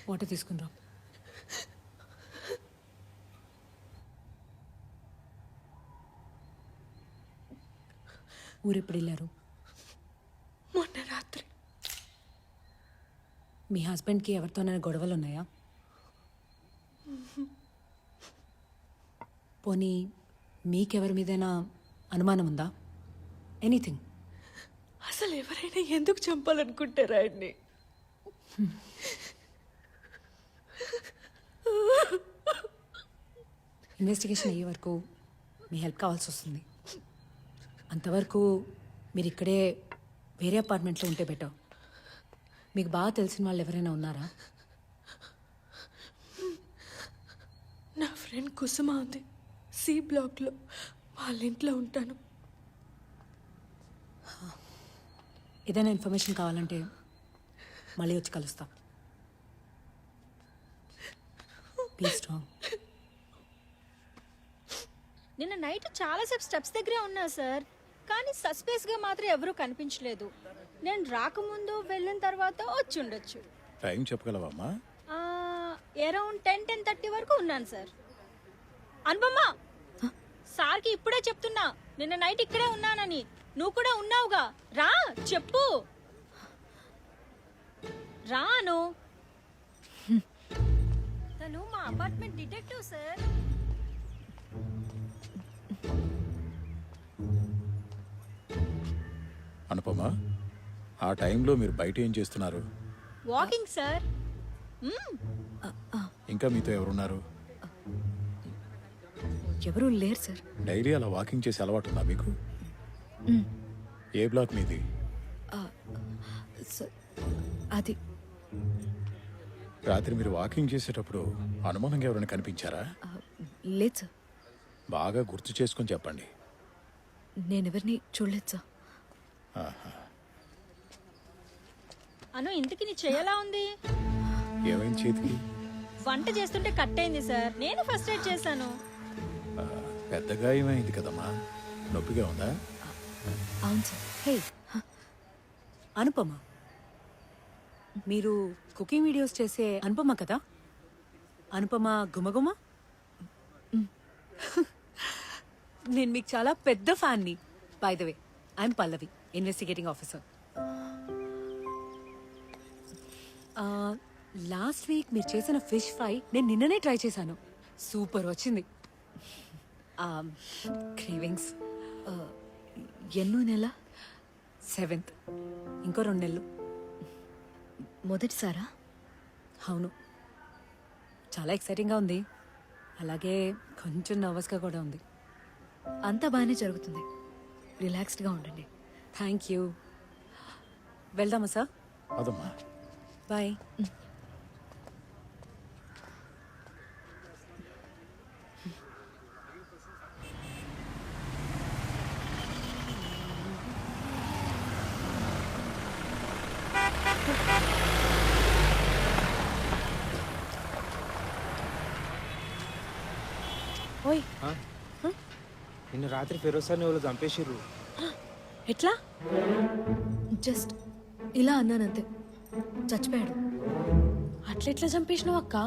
వాటర్ తీసుకుందాం. ఊరెప్పుడు వెళ్ళారు? మొన్న రాత్రి. మీ హస్బెండ్కి ఎవరితోనైనా గొడవలు ఉన్నాయా? పోనీ మీకెవరి మీదైనా అనుమానం ఉందా? ఎనీథింగ్? అసలు ఎవరైనా ఎందుకు చంపాలనుకుంటారా అండి? ఇన్వెస్టిగేషన్ అయ్యే వరకు మీ హెల్ప్ కావాల్సి వస్తుంది. అంతవరకు మీరు ఇక్కడే వేరే అపార్ట్మెంట్లో ఉంటే బెటర్. మీకు బాగా తెలిసిన వాళ్ళు ఎవరైనా ఉన్నారా? నా ఫ్రెండ్ కుసుమ ఉంది, సి బ్లాక్లో. వాళ్ళ ఇంట్లో ఉంటాను. ఏదైనా ఇన్ఫర్మేషన్ కావాలంటే మళ్ళీ వచ్చి కలుస్తాం. Please strong. నిన్న నైట్ చాలాసేపు స్టెప్స్ దగ్గరే ఉన్నా సార్, కానీ సస్పెన్స్గా మాత్రం ఎవరూ కనిపించలేదు. నేను రాకముందు వెళ్ళిన తర్వాత వచ్చి ఉండొచ్చు. టైం చెప్పగలవమ్మా? అరౌండ్ 10-10:30 వరకు ఉన్నాను సార్. అనుపమ్మ, సార్కి ఇప్పుడే చెప్తున్నా, నిన్న నైట్ ఇక్కడే ఉన్నానని. నువ్వు కూడా ఉన్నావుగా, రా చెప్పు. రాను. తను మా అపార్ట్మెంట్ డిటెక్టివ్ సార్. అనుపమ, ఆ టైంలో మీరు బయట ఏం చేస్తున్నారు? Walking sir. ఇంకా మీతో ఎవరున్నారు? ఎవరూ లేరు సార్. డైలీ అలా వాకింగ్ చేసే అలవాటు ఉందా మీకు? ఏ బ్లాక్ మీది? అది రాత్రి మీరు వాకింగ్ చేసేటప్పుడు అనుమానంగా ఎవరైనా కనిపించారా? లేదు సార్. బాగా గుర్తు చేసుకొని చెప్పండి. నేనెవరిని చూడలేదు సార్. అను, ఇంతకి నీ చెయ్యలా ఉంది? ఏమైంది చేతికి? వంట చేస్తుంటే కట్ అయింది సార్. నేను ఫస్ట్ ఎయిడ్ చేశాను. పెద్దగా ఏమైంది కదమ్మా, నొప్పిగా ఉందా? అవును సార్. హే అనుపమ, మీరు కుకింగ్ వీడియోస్ చేసే అనుపమ కదా? అనుపమ గుమగుమ. నేను మీకు చాలా పెద్ద ఫ్యాన్ని. By the way, I'm Pallavi, investigating officer. Last week మీరు చేసిన ఫిష్ ఫ్రై నేను నిన్ననే ట్రై చేశాను. సూపర్ వచ్చింది. క్రేవింగ్స్. ఎన్నో నెల? 7th. ఇంకో 2 నెలలు. మొదటిసారా? అవును, చాలా ఎక్సైటింగ్గా ఉంది, అలాగే కొంచెం నర్వస్గా కూడా ఉంది. అంతా బాగానే జరుగుతుంది. రిలాక్స్డ్గా ఉండండి. Thank you. వెళ్దామా సార్? అదమ్మా. బాయ్. ఓయ్, నిన్న రాత్రి ఫిరోజ్ సార్ని వాళ్ళు చంపేసిర్రు. ఎట్లా? జస్ట్ ఇలా అన్నానంతే, చచ్చిపోయాడు. అట్లెట్లా చంపేసినావు అక్క?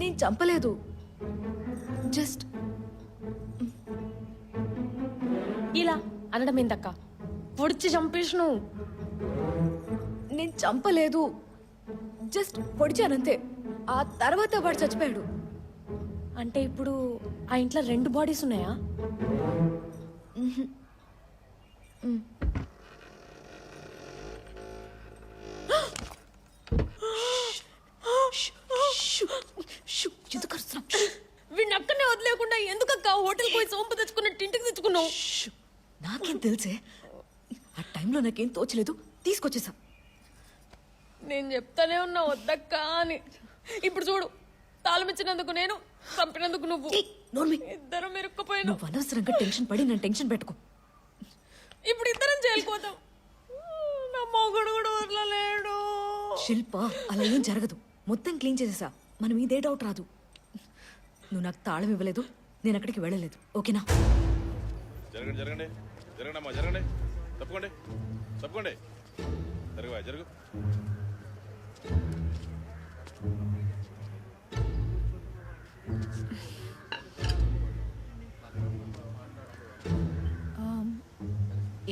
నేను చంపలేదు, జస్ట్ ఇలా అనడం ఏందక్క? పొడిచి చంపేసినావు. నేను చంపలేదు, జస్ట్ పొడిచానంతే. ఆ తర్వాత వాడు చచ్చిపోయాడు. అంటే ఇప్పుడు ఆ ఇంట్లో 2 బాడీస్ ఉన్నాయా? ఎందుకు అరుస్తున్నావ్? వీడిని అక్కడనే వదిలేకుండా ఎందుకక్క హోటల్ పోయి సోంపు తెచ్చుకున్నట్టు ఇంటికి తెచ్చుకున్నావు? నాకేం తెలిసే, ఆ టైంలో నాకేం తోచలేదు, తీసుకొచ్చేసా. నేను చెప్తానే ఉన్నా వద్దక్క అని. ఇప్పుడు చూడు, తాళమిచ్చినందుకు నేను, చంపినందుకు నువ్వు. ఇద్దరం ఇరుక్కుపోయినా. నువ్వు అనవసరంగా టెన్షన్ పడి నన్ను టెన్షన్ పెట్టుకో. ఇప్పుడు ఇద్దరం చేయకపోతాం. నా మొగుడు కూడా వదలలేడు. శిల్ప, అలా ఏం జరగదు. మొత్తం క్లీన్ చేసేసా, మనం ఇదే డౌట్ రాదు. నువ్వు నాకు తాళం ఇవ్వలేదు, నేను అక్కడికి వెళ్ళలేదు, ఓకేనా? జరగండి జరగండి జరగండి అమ్మా, జరగండి. తప్పుకోండి తప్పుకోండి. జరుగు జరుగు.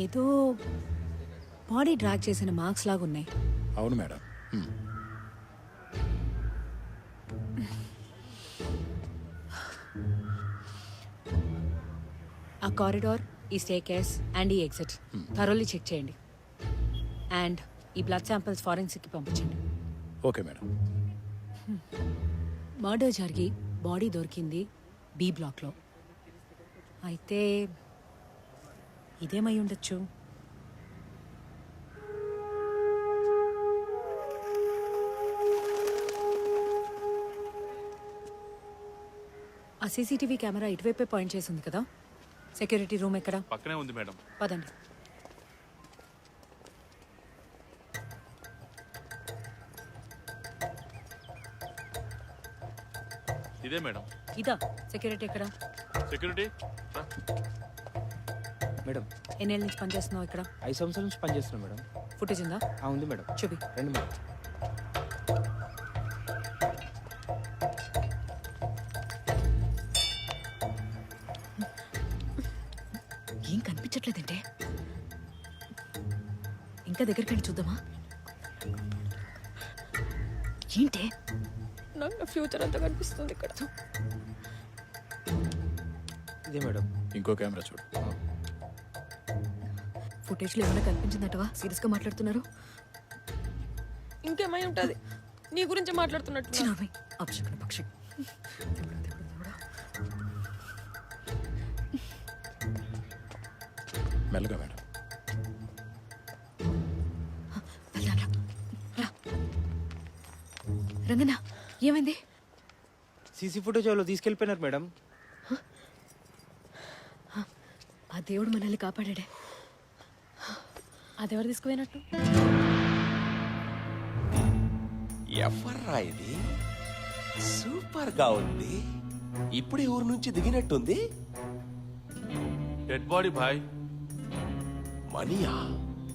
ఏదో బాడీ డ్రాగ్ చేసిన మార్క్స్ లాగా ఉన్నాయి. అవును మేడం. ఆ కారిడార్, ఈ స్టేర్కేస్ అండ్ ఈ ఎగ్జిట్ థరోలీ చెక్ చేయండి. అండ్ ఈ బ్లడ్ శాంపిల్స్ ఫారెన్సిక్కి పంపించండి. Okay madam. మర్డర్ జరిగి బాడీ దొరికింది బి బ్లాక్లో. అయితే ఇదేమై ఉండొచ్చు. ఆ సీసీటీవీ కెమెరా ఇటువైపే పాయింట్ చేసి ఉంది కదా. సెక్యూరిటీ రూమ్ ఎక్కడ? పక్కనే ఉంది మేడం. పదండి. ఇదే మేడం. ఇదా సెక్యూరిటీ ఎక్కడ? సెక్యూరిటీ మేడం, ఎన్నేళ్ళ నుంచి పనిచేస్తున్నావు ఇక్కడ? 5 సంవత్సరాల నుంచి పనిచేస్తున్నాం మేడం. ఫుటేజ్ ఉందా? ఉంది మేడం. చూపి. రండి మేడం. ఏం కనిపించట్లేదంటే, ఇంకా దగ్గరికి వెళ్ళి చూద్దామా? ఏంటే? నాకు నా ఫ్యూచర్ అంతా కనిపిస్తుంది ఇక్కడ. ఇదే మేడం. ఇంకో కెమెరా చూడు. ఫుటేజ్లో ఏమైనా కనిపించిందటవా? సీరియస్గా మాట్లాడుతున్నారు. ఇంకేమై ఉంటుంది, నీ గురించి మాట్లాడుతున్నట్టు. చిన్నమ్మాయి అపశకున పక్షి. మెల్లగా మేడం. రంగన్న, ఏమైంది? సీసీ ఫుటేజ్ వాళ్ళు తీసుకెళ్ళిపోయినారు మేడం. ఆ దేవుడు మనల్ని కాపాడాడే. అదెవరు తీసుకుపోయినట్టు? ఎవర్రా ఇది? సూపర్ గా ఉంది. ఇప్పుడే ఊరు నుంచి దిగినట్టుంది. డెడ్ బాడీ భాయ్. మనీయా?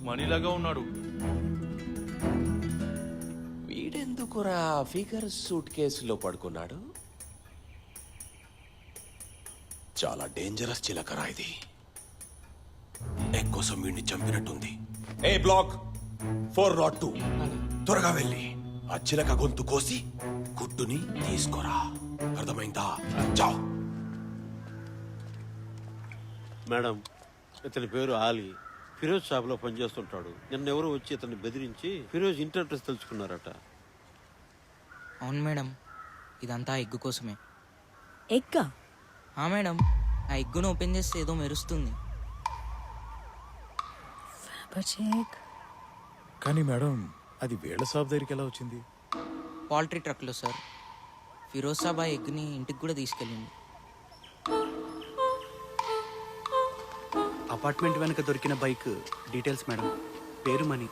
మనీలాగా ఉన్నాడు. వీడెందుకురా ఫిగర్ సూట్ కేసులో పడుకున్నాడు? చాలా డేంజరస్ చిలకరా ఇది. ఎగ్ కోసం వీడిని చంపినట్టుంది. ఏ బ్లాక్ 402, త్వరగా వెళ్ళి ఆ చిలక గొంతు కోసి గుడ్డుని తీసుకోరా. అర్థమైందా? చావ్. మేడం, ఇతని పేరు ఆలీ. ఫిరోజ్ షాప్లో పనిచేస్తుంటాడు. నిన్నెవరో వచ్చి ఇతన్ని బెదిరించి ఫిరోజ్ ఇంటి అడ్రస్ తెలుసుకున్నారట. అవును మేడం, ఇదంతా ఎగ్గు కోసమే. ఎగ్గా? మేడం, ఆ ఎగ్గును ఓపెన్ చేస్తే ఏదో మెరుస్తుంది. కానీ మేడం, అది వీళ్ళ షాప్ దగ్గరికి ఎలా వచ్చింది? పౌల్ట్రీ ట్రక్లో సార్. ఫిరోజ్ సాబ్ ఆ ఎగ్ని ఇంటికి కూడా తీసుకెళ్ళింది. అపార్ట్మెంట్ వెనక దొరికిన బైక్ డీటెయిల్స్ మేడం. పేరు మనీ.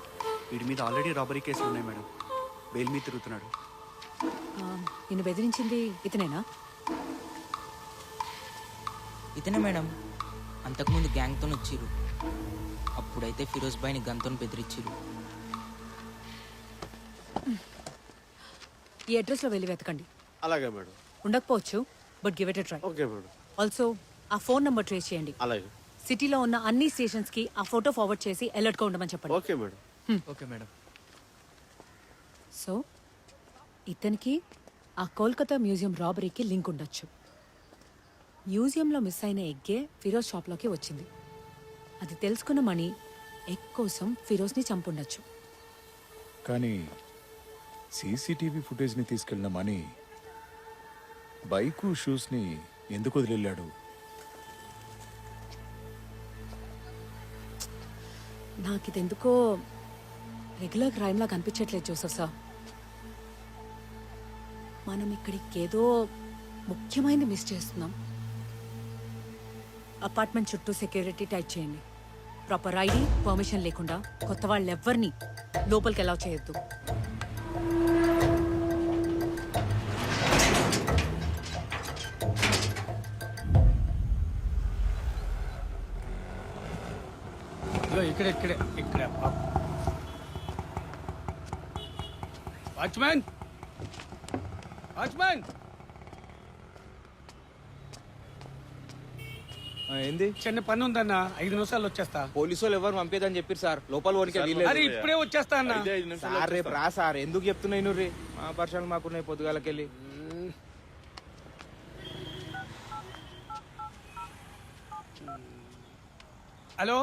వీడి మీద ఆల్రెడీ రాబరీ కేసులు ఉన్నాయి మేడం. బెయిల్ మీద తిరుగుతున్నాడు. నిన్ను బెదిరించింది ఇతనేనా? ఇతనే మేడం. అంతకుముందు గ్యాంగ్తో వచ్చిర్రు. అప్పుడైతే ఫిరోజ్ బాయ్ని గన్తో బెదిరించిర్రు. ఈ అడ్రస్లో వెళ్ళి వెతకండి. అలాగే మేడం. ఉండకపోవచ్చు, but give it a try. Okay madam. Also ఆ ఫోన్ నంబర్ ట్రేస్ చేయండి. అలాగే. సిటీలో ఉన్న అన్ని స్టేషన్స్ కి ఆ ఫోటో ఫార్వర్డ్ చేసి అలర్ట్ గా ఉండమని చెప్పండి. Okay madam. Okay madam. So ఇతనికి ఆ కోల్కతా మ్యూజియం రాబరీకి లింక్ ఉండొచ్చు. మ్యూజియంలో మిస్ అయిన ఎగ్గే ఫిరోజ్ షాప్లోకి వచ్చింది. అది తెలుసుకున్న మణి ఎగ్ కోసం ఫిరోజ్ని చంపుండొచ్చు. కానీ సీసీటీవీ ఫుటేజ్ని తీసుకెళ్ళిన మనీ బైకు షూస్ని ఎందుకు వదిలేళ్ళాడు? నాకు ఇదెందుకో రెగ్యులర్ క్రైమ్లా కనిపించట్లేదు జోసఫ్ సార్. మనం ఇక్కడికి ఏదో ముఖ్యమైనది మిస్ చేస్తున్నాం. అపార్ట్మెంట్ చుట్టూ సెక్యూరిటీ టైట్ చేయండి. ప్రాపర్ ఐడి, పర్మిషన్ లేకుండా కొత్త వాళ్ళు ఎవ్వరిని లోపలికి అలౌ చేయొద్దు. ఇక్కడే ఇక్కడే ఇక్కడ వాచ్మ్యాన్, వాచ్మ్యాన్. ఏంది? చిన్న పని ఉందన్న, 5 నిమిషాలు వచ్చేస్తా. పోలీసు వాళ్ళు ఎవరు పంపేదని చెప్పారు సార్. లోపల వనికి అరే ఇప్పుడే వచ్చేస్తా అన్న. సార్ రేపు రా సార్. ఎందుకు చెప్తున్నాయి నువ్వు? మా పర్సనల్ మాకున్నాయి పొద్దుగాలకెళ్ళి. హలో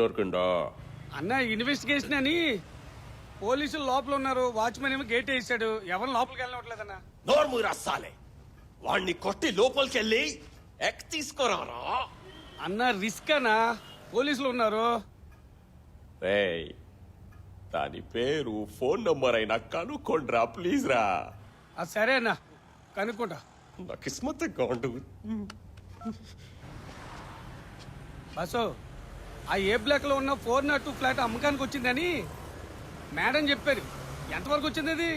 దొరికిందా అన్న, ఇన్వెస్టిగేషన్ అని పోలీసులు లోపల ఉన్నారు. వాచ్మెన్ ఏమో గేట్ వేసాడు. ఎవరు లోపలికి వెళ్ళవట్లేదన్న. నోర్ము రాసాలే, వాణ్ణి కొట్టి లోపలికి వెళ్ళి ఎక్ తీసుకురారా. అన్న రిస్క్ అన్నా, పోలీసులు ఉన్నారు. రేయ్, దాని పేరు ఫోన్ నంబర్ అయినా కనుక్కోండిరా ప్లీజ్ రా. సరే అన్న, కనుక్కుంటా. నా కిస్మత్ కాండు. బస్సు, ఆ ఏ బ్లాక్ లో ఉన్న 402 ఫ్లాట్ అమ్మకానికి వచ్చిందని మేడం చెప్పారు. ఎంతవరకు వచ్చింది అది?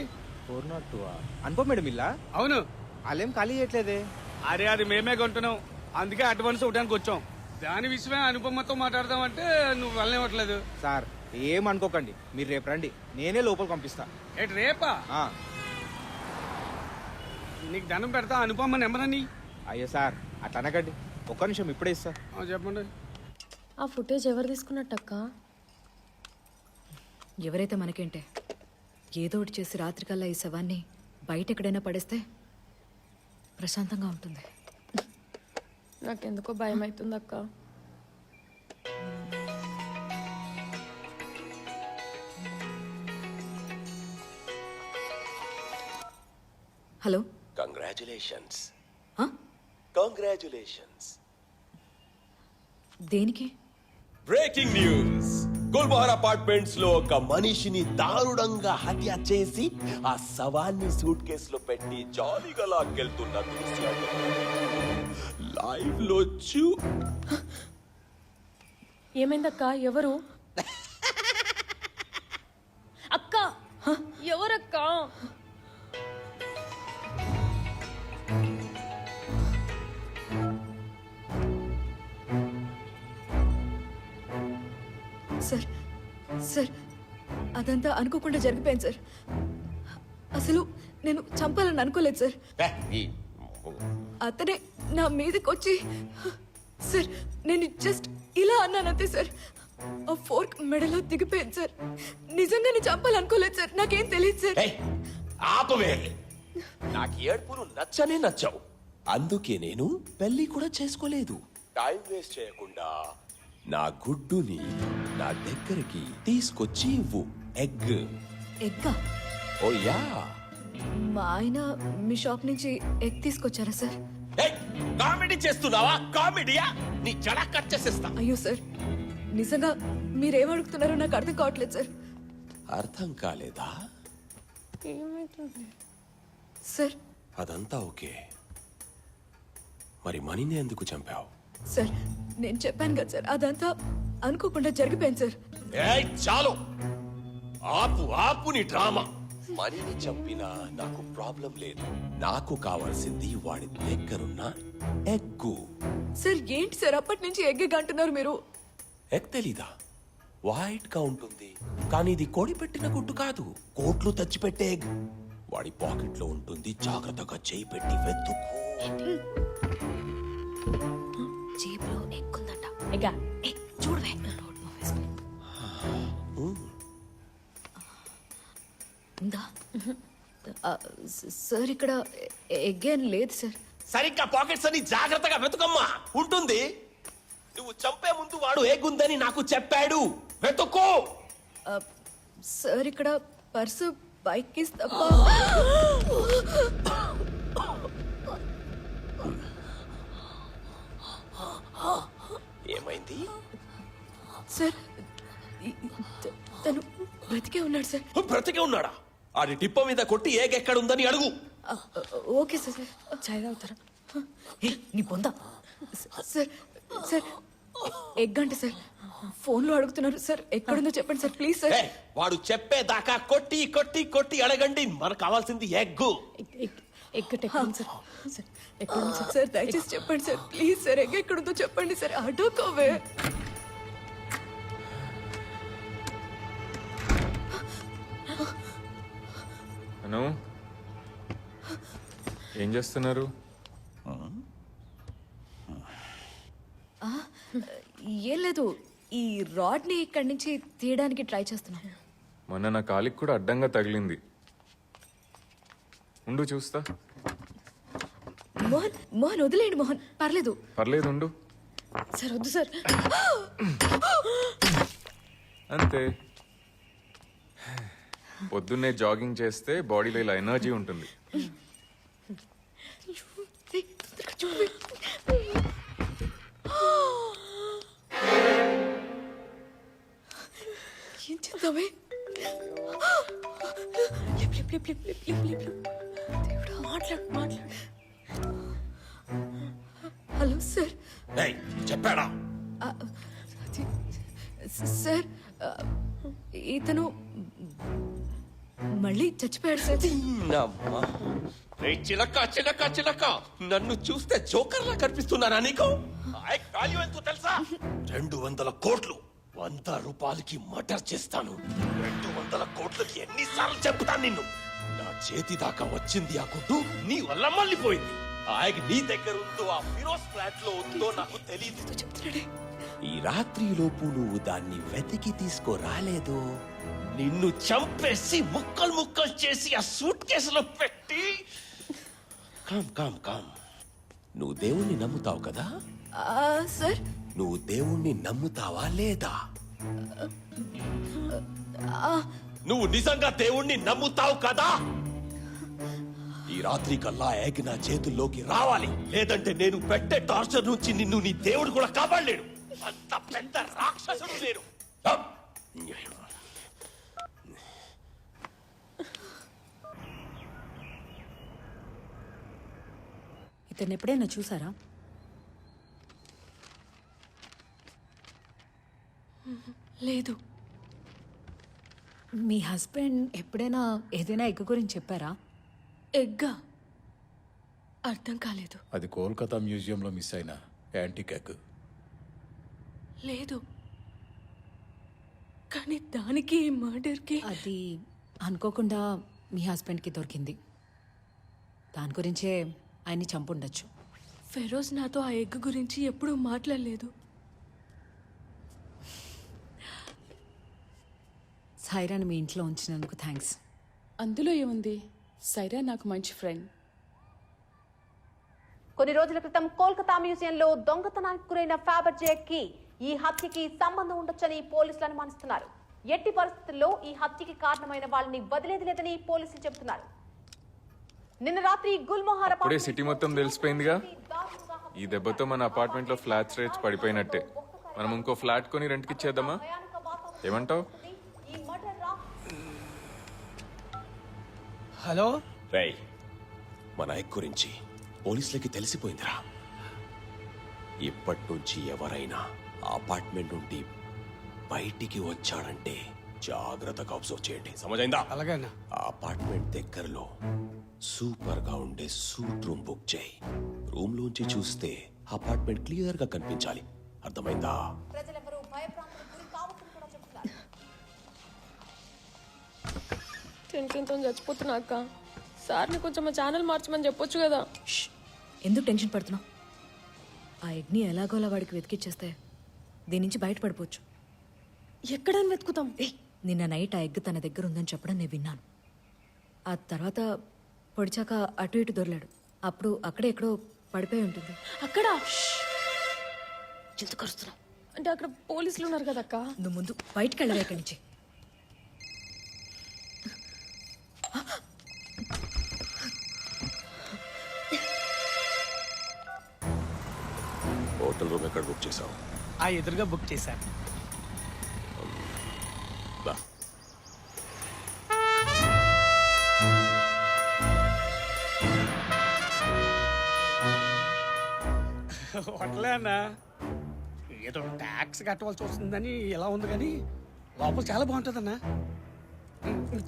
402 అనుకో మేడం. ఇల్లా? అవును. వాళ్ళేం ఖాళీ చేయట్లేదే. అరే అది మేమే కొంటున్నాం, అందుకే అడ్వాన్స్ ఇవ్వడానికి వచ్చాం. దాని విషయమే అనుపమ్మతో మాట్లాడదామంటే నువ్వు వెళ్ళనివ్వట్లేదు. సార్ ఏం అనుకోకండి, మీరు రేపు రండి, నేనే లోపల పంపిస్తా. ఏంటి రేపా? నీకు దండం పెడతా, అనుపమ్మ నెంబర్ అని. అయ్యో సార్ అట్లా అనకండి, ఒక్క నిమిషం ఇప్పుడే ఇస్తా. చెప్పండి. ఆ ఫుటేజ్ ఎవరు తీసుకున్నట్టక్క? ఎవరైతే మనకేంటే, ఏదో ఒకటి చేసి రాత్రికల్లా ఈ శవాన్ని బయట ఎక్కడైనా పడేస్తే ప్రశాంతంగా ఉంటుంది. నాకెందుకో భయం అవుతుంది అక్క. Hello, congratulations. ఆ? కంగ్రాచులేషన్స్. దేనికి? Breaking news. గుల్బహర్ అపార్ట్మెంట్స్ లో ఒక మనిషిని దారుణంగా హత్య చేసి ఆ శవాన్ని సూట్ కేసులో పెట్టి జాలీగా లాక్కెళ్తున్న దృశ్యాలు లైవ్ లో ఏమైందక్క? ఎవరు? అక్క ఎవరక్క? సార్ సార్ అదంతా అనుకోకుండా జరిగిపోయింది సార్. అసలు నేను చంపాలని అనుకోలేదు సార్. అతనే నా మీదకి వచ్చి, సార్ నేను జస్ట్ ఇలా అన్నానంతే సార్. ఆ ఫోర్క్ మెడలో దిగిపోయింది సార్. నిజంగానే చంపాలనుకోలేదు సార్, నాకేం తెలియదు సార్. ఆపవే, నాకు ఏడుపులు నచ్చనే నచ్చావు. అందుకే నేను పెళ్లి కూడా చేసుకోలేదు. టైం వేస్ట్ చేయకుండా నా గుడ్డుని నా దగ్గరికి తీసుకొచ్చి ఇవ్వు. ఎగ్. ఎగ్గా? ఓ యా. మా ఆయన మీ షాప్ నుంచి ఎగ్ తీసుకొచ్చారా సార్? కామెడీ చేస్తున్నావా? కామెడీయా? నీ జడ కట్ చేసేస్తా. అయ్యో సార్, నిజంగా మీరేం అడుగుతున్నారో నాకు అర్థం కావట్లేదు సార్. అర్థం కాలేదా? సార్ అదంతా ఓకే, మరి మనీని ఎందుకు చంపావు? సార్ నేను చెప్పాను కదా సార్, అదంతా అనుకోకుండా జరిగిపోయింది సార్. ఏయ్ చాలు, ఆపు ఆపు నీ డ్రామా. మనీని చంపినా నాకు ప్రాబ్లం లేదు. నాకు కావాల్సింది వాడి దగ్గరున్న ఎగ్గు. సార్ ఏంటి సార్ అప్పటి నుంచి ఎగ్గ అంటున్నారు మీరు? ఎగ్ తెలీదా? వైట్ గా ఉంటుంది, కానీ ఇది కోడి పెట్టిన గుడ్డు కాదు, కోట్లు తెచ్చిపెట్టే ఎగ్. వాడి పాకెట్లో ఉంటుంది, జాగ్రత్తగా చేయి పెట్టి వెతుకు. జేబులో ఎక్కుందట. ఎగా చూడవే. ఉందా? సార్ ఇక్కడ ఎగ్గేం లేదు సార్. సరిగ్గా పాకెట్స్ అని జాగ్రత్తగా వెతుకమ్మా, ఉంటుంది. నువ్వు చంపే ముందు వాడు ఏగుందని నాకు చెప్పాడు, వెతుక్కో. సార్ ఇక్కడ పర్సు బైక్ కి తప్ప. ఏమైంది సార్ తను బ్రతికే ఉన్నాడు సార్. బ్రతికే ఉన్నాడా? ఆడి టిప్ప మీద కొట్టి ఏగెక్కడుందని అడుగు. Okay sir. చాయ్ తాగుతారా? నీ పొందా సార్. సార్ ఎగ్ అంటే సార్ ఫోన్లో అడుగుతున్నారు సార్. ఎక్కడుందో చెప్పండి సార్ ప్లీజ్ సార్. వాడు చెప్పేదాకా కొట్టి కొట్టి కొట్టి అడగండి. మనకు కావాల్సింది ఎగ్గు. ఎక్కడుంది సార్? ఎక్కడుంది సార్? సార్ దయచేసి చెప్పండి సార్ ప్లీజ్ సార్. ఎగ్ ఎక్కడుందో చెప్పండి సార్. అడుకోవే. అను ఏం చేస్తున్నారు? ఏం లేదు, ఈ రాడ్ ని ఇక్కడి నుంచి తీయడానికి ట్రై చేస్తున్నాను. మొన్న నా కాలికి కూడా అడ్డంగా తగిలింది. ఉండు చూస్తా. మోహన్ మోహన్ వదిలేండి మోహన్, పర్లేదు. పర్లేదు ఉండు. సార్ వద్దు సార్. అంతే, పొద్దున్నే జాగింగ్ చేస్తే బాడీలో ఇలా ఎనర్జీ ఉంటుంది. ఏం చేద్దామే? మాట్లాడు. Hello sir. చెప్పాడా? సార్ ఇతను మళ్ళీ చచ్చిపోయాడు సార్. చిలక చిలక చిలక, నన్ను చూస్తే జోకర్లా కనిపిస్తున్నానా నీకు? ఎంతో తెలుసా? 200 కోట్లు 100 రూపాయలకి మర్డర్ చేస్తాను. 200 కోట్లకి ఎన్నిసార్లు చెప్తాను నిన్ను? నా చేతి దాకా వచ్చింది ఆ గుడ్డు, నీ వల్ల మళ్ళీపోయింది. ఆయ్ నీ దగ్గర ఉందో ఆ ఫిరోజ్ ఫ్లాట్ లో ఉందో నాకు తెలియదు. ఈ రాత్రి లోపు నువ్వు దాన్ని వెతికి తీసుకురాలేదు, నిన్ను చంపేసి ముక్కలు ముక్కలు చేసి ఆ సూట్ కేసులో పెట్టి. Calm calm calm. నువ్వు దేవుణ్ణి నమ్ముతావు కదా సార్? నువ్వు దేవుణ్ణి నమ్ముతావా లేదా? నువ్వు నిజంగా దేవుణ్ణి నమ్ముతావు కదా? ఈ రాత్రి కల్లా ఎగ్ నా చేతుల్లోకి రావాలి, లేదంటే నేను పెట్టే టార్చర్ నుంచి నిన్ను నీ దేవుడు కూడా కాపాడలేడు. అంత పెద్ద రాక్షసుడు నేను. ఇతను ఎప్పుడైనా చూసారా? లేదు. మీ హస్బెండ్ ఎప్పుడైనా ఏదైనా ఎగ్ గురించి చెప్పారా? ఎగ్గా? అర్థం కాలేదు. అది కోల్కతా మ్యూజియంలో మిస్ అయిన యాంటిక్ ఎగ్. లేదు, కానీ దానికి మర్డర్కి అది అనుకోకుండా మీ హస్బెండ్కి దొరికింది. దాని గురించే ఆయన్ని చంపుండొచ్చు. ఫెరోజ్ నాతో ఆ ఎగ్ గురించి ఎప్పుడూ మాట్లాడలేదు. సైరాని మీ ఇంట్లో ఉంచినందుకు థ్యాంక్స్. అందులో ఏముంది, సైరా నాకు మంచి ఫ్రెండ్. కొన్ని రోజుల క్రితం కోల్కతా మ్యూజియంలో దొంగతనానికి గురైన ఫ్యాబర్జే కి ఈ హత్యకి సంబంధం ఉండొచ్చని పోలీసులు అనుమానిస్తున్నారు. ఎట్టి పరిస్థితుల్లో ఈ హత్యకి కారణమైన వాళ్ళని వదిలేది లేదని పోలీసులు చెబుతున్నారు. నిన్న రాత్రి గుల్మోహర్ అప్పుడే సిటీ మొత్తం తెలిసిపోయిందిగా. ఈ దెబ్బతో మన అపార్ట్మెంట్ లో ఫ్లాట్స్ రేట్స్ పడిపోయినట్టే. మనం ఇంకో ఫ్లాట్ కొని రెంట్కి ఇచ్చేద్దామా? ఏమంటావు? హలో రేయ్, మన ఎగ్ గురించి పోలీసులకి తెలిసిపోయిందిరా. ఇప్పటి నుంచి ఎవరైనా అపార్ట్మెంట్ నుండి బయటికి వచ్చాడంటే జాగ్రత్తగా అబ్జర్వ్ చేయండి, సమజైందా? అలాగే. ఆ అపార్ట్మెంట్ దగ్గరలో సూపర్ గా ఉండే సూట్ రూమ్ బుక్ చేయి. రూమ్ లోంచి చూస్తే అపార్ట్మెంట్ క్లియర్ గా కనిపించాలి, అర్థమైందా? ప్రజలెవరూ భయప్రాంతులకు గురి కావద్దని కూడా చెబుతున్నారు. టెన్షన్తో చచ్చిపోతున్నా అక్క. సార్ని కొంచెం మా ఛానల్ మార్చమని చెప్పొచ్చు కదా. ఎందుకు టెన్షన్ పడుతున్నావు? ఆ ఎగ్ని ఎలాగోలా వాడికి వెతికిచ్చేస్తే దీని నుంచి బయటపడిపోవచ్చు. ఎక్కడని వెతుకుతాం? నిన్న నైట్ ఆ ఎగ్ తన దగ్గర ఉందని చెప్పడం నేను విన్నాను. ఆ తర్వాత పొడిచాక అటు ఇటు దొరలాడు. అప్పుడు అక్కడే ఎక్కడో పడిపోయి ఉంటుంది. అక్కడ ఎందుకు కరుస్తున్నావు? అంటే అక్కడ పోలీసులు ఉన్నారు కదా అక్క. నువ్వు ముందు బయటికి వెళ్ళవే ఇక్కడి నుంచి. హోటల్ రూమ్ ఎక్కడ బుక్ చేసావు? ఆ ఎదురుగా బుక్ చేశాను. దా. హోటలే అన్న, ఏదో ట్యాక్స్ కట్టవలసి వస్తుందని ఇలా ఉంది కానీ లోపల చాలా బాగుంటుందన్నా.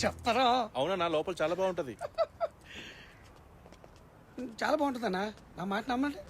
చెప్తారా? అవునన్నా, లోపల చాలా బాగుంటది. చాలా బాగుంటుందన్నా, నా మాట నమ్మండి.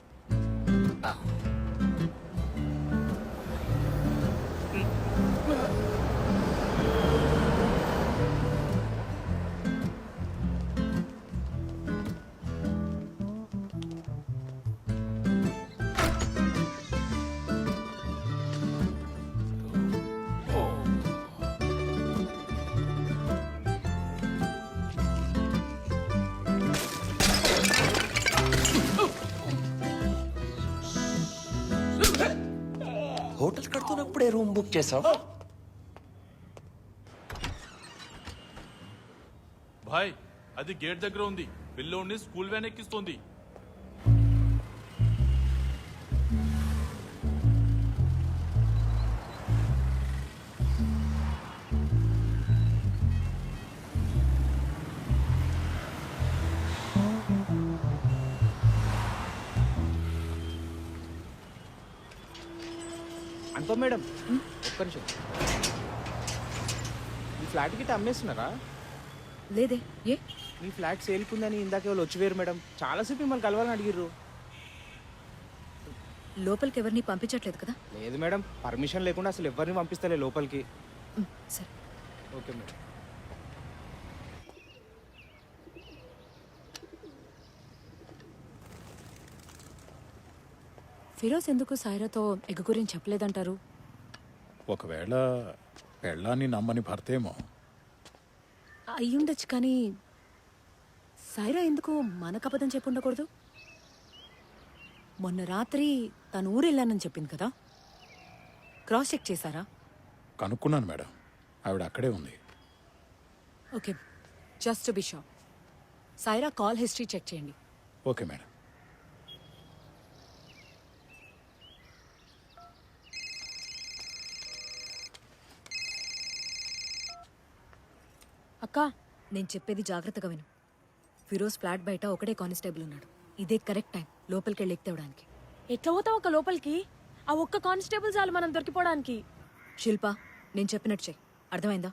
హోటల్ కడుతున్నప్పుడే రూమ్ బుక్ చేసావు? భాయ్, అది గేట్ దగ్గర ఉంది. పిల్లోడిని స్కూల్ వ్యాన్ ఎక్కిస్తోంది. అనుకో మేడం, ఒక్క నిమిషం. ఈ ఫ్లాట్ గిట్ట అమ్మేస్తున్నారా? లేదే. ఏ? మీ ఫ్లాట్ సేల్కుందని ఇందాక వాళ్ళు వచ్చిపోయారు మేడం. చాలాసేపు మిమ్మల్ని కలవాలని అడిగిర్రు. లోపలికి ఎవరిని పంపించట్లేదు కదా? లేదు మేడం, పర్మిషన్ లేకుండా అసలు ఎవరిని పంపిస్తలే లోపలికి. సరే. Okay madam. ఫిరోజ్ ఎందుకు సాయిరాతో ఎగ్ గురించి చెప్పలేదంటారు? ఒకవేళ పెళ్ళాన్ని నమ్మని భర్తేమో. అయ్యుండొచ్చు, కానీ సాయిరా ఎందుకు మనకు అబద్ధం చెప్పి ఉండకూడదు? మొన్న రాత్రి తను ఊరు వెళ్ళానని చెప్పింది కదా, క్రాస్ చెక్ చేశారా? కనుక్కున్నాను మేడం, ఆవిడ అక్కడే ఉంది. Okay, just to be sure. Saira call history check చేయండి. Okay madam. అక్క, నేను చెప్పేది జాగ్రత్తగా విను. ఫిరోజ్ ఫ్లాట్ బయట ఒకడే కానిస్టేబుల్ ఉన్నాడు. ఇదే కరెక్ట్ టైం లోపలికి వెళ్ళి ఎక్కితేవడానికి. ఎట్లా పోతాం ఒక లోపలికి? ఆ ఒక్క కానిస్టేబుల్ చాలు మనం దొరికిపోవడానికి. శిల్ప, నేను చెప్పినట్టు చెయ్యి. అర్థమైందా?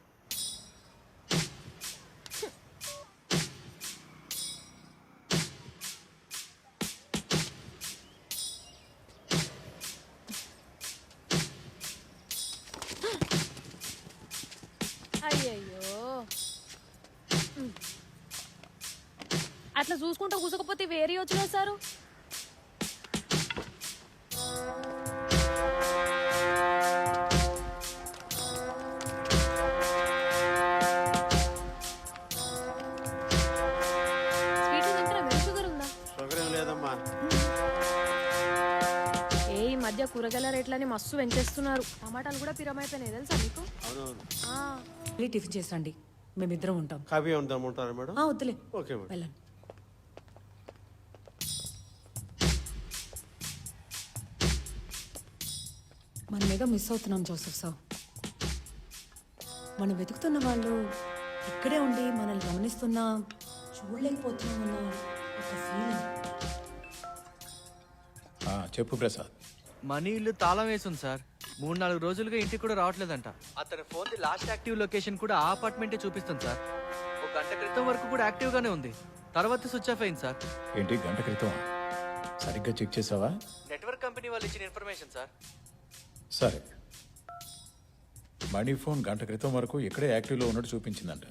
అయ్యయ్యో, అట్లా చూసుకుంటూ కూసకపోతే వేరే వచ్చిన సారు. మధ్య కూరగాయల రేట్లని మస్తు పెంచేస్తున్నారు. టమాటాలు కూడా పిరమైపోయినాయి తెలుసా మీకు? అవునవును. టిఫిన్ చేసండి, మేమిద్దరం ఉంటాం. కాఫీ ఉంటారా మేడం? వద్దులే, ఓకే మేడం. వెళ్ళండి. మనమేగా మిస్ అవుతున్నాం జోసెఫ్ సార్. మనం వెతుకుతున్న వాళ్ళు ఇక్కడే ఉండి మనల్ని గమనిస్తున్నా చూడలేకపోతున్నామన్న ఒక ఫీలింగ్. చెప్పు ప్రసాద్. మనీ ఇల్లు తాళం వేసింది సార్. 3-4 రోజులుగా ఇంటికి కూడా రావట్లేదంట. అతని phone the last active location కూడా ఆ అపార్ట్మెంటే చూపిస్తుంది సార్. 1 గంట క్రితం వరకు కూడా యాక్టివ్ గానే ఉంది, తర్వాత స్విచ్ ఆఫ్ అయింది సార్. ఏంటి, గంట క్రితం? సరిగ్గా చెక్ చేసావా? నెట్వర్క్ కంపెనీ వాళ్ళు ఇచ్చిన ఇన్ఫర్మేషన్ సార్. సరే, మనీ ఫోన్ గంట క్రితం వరకు ఇక్కడే యాక్టివ్లో ఉన్నట్టు చూపించిందంట.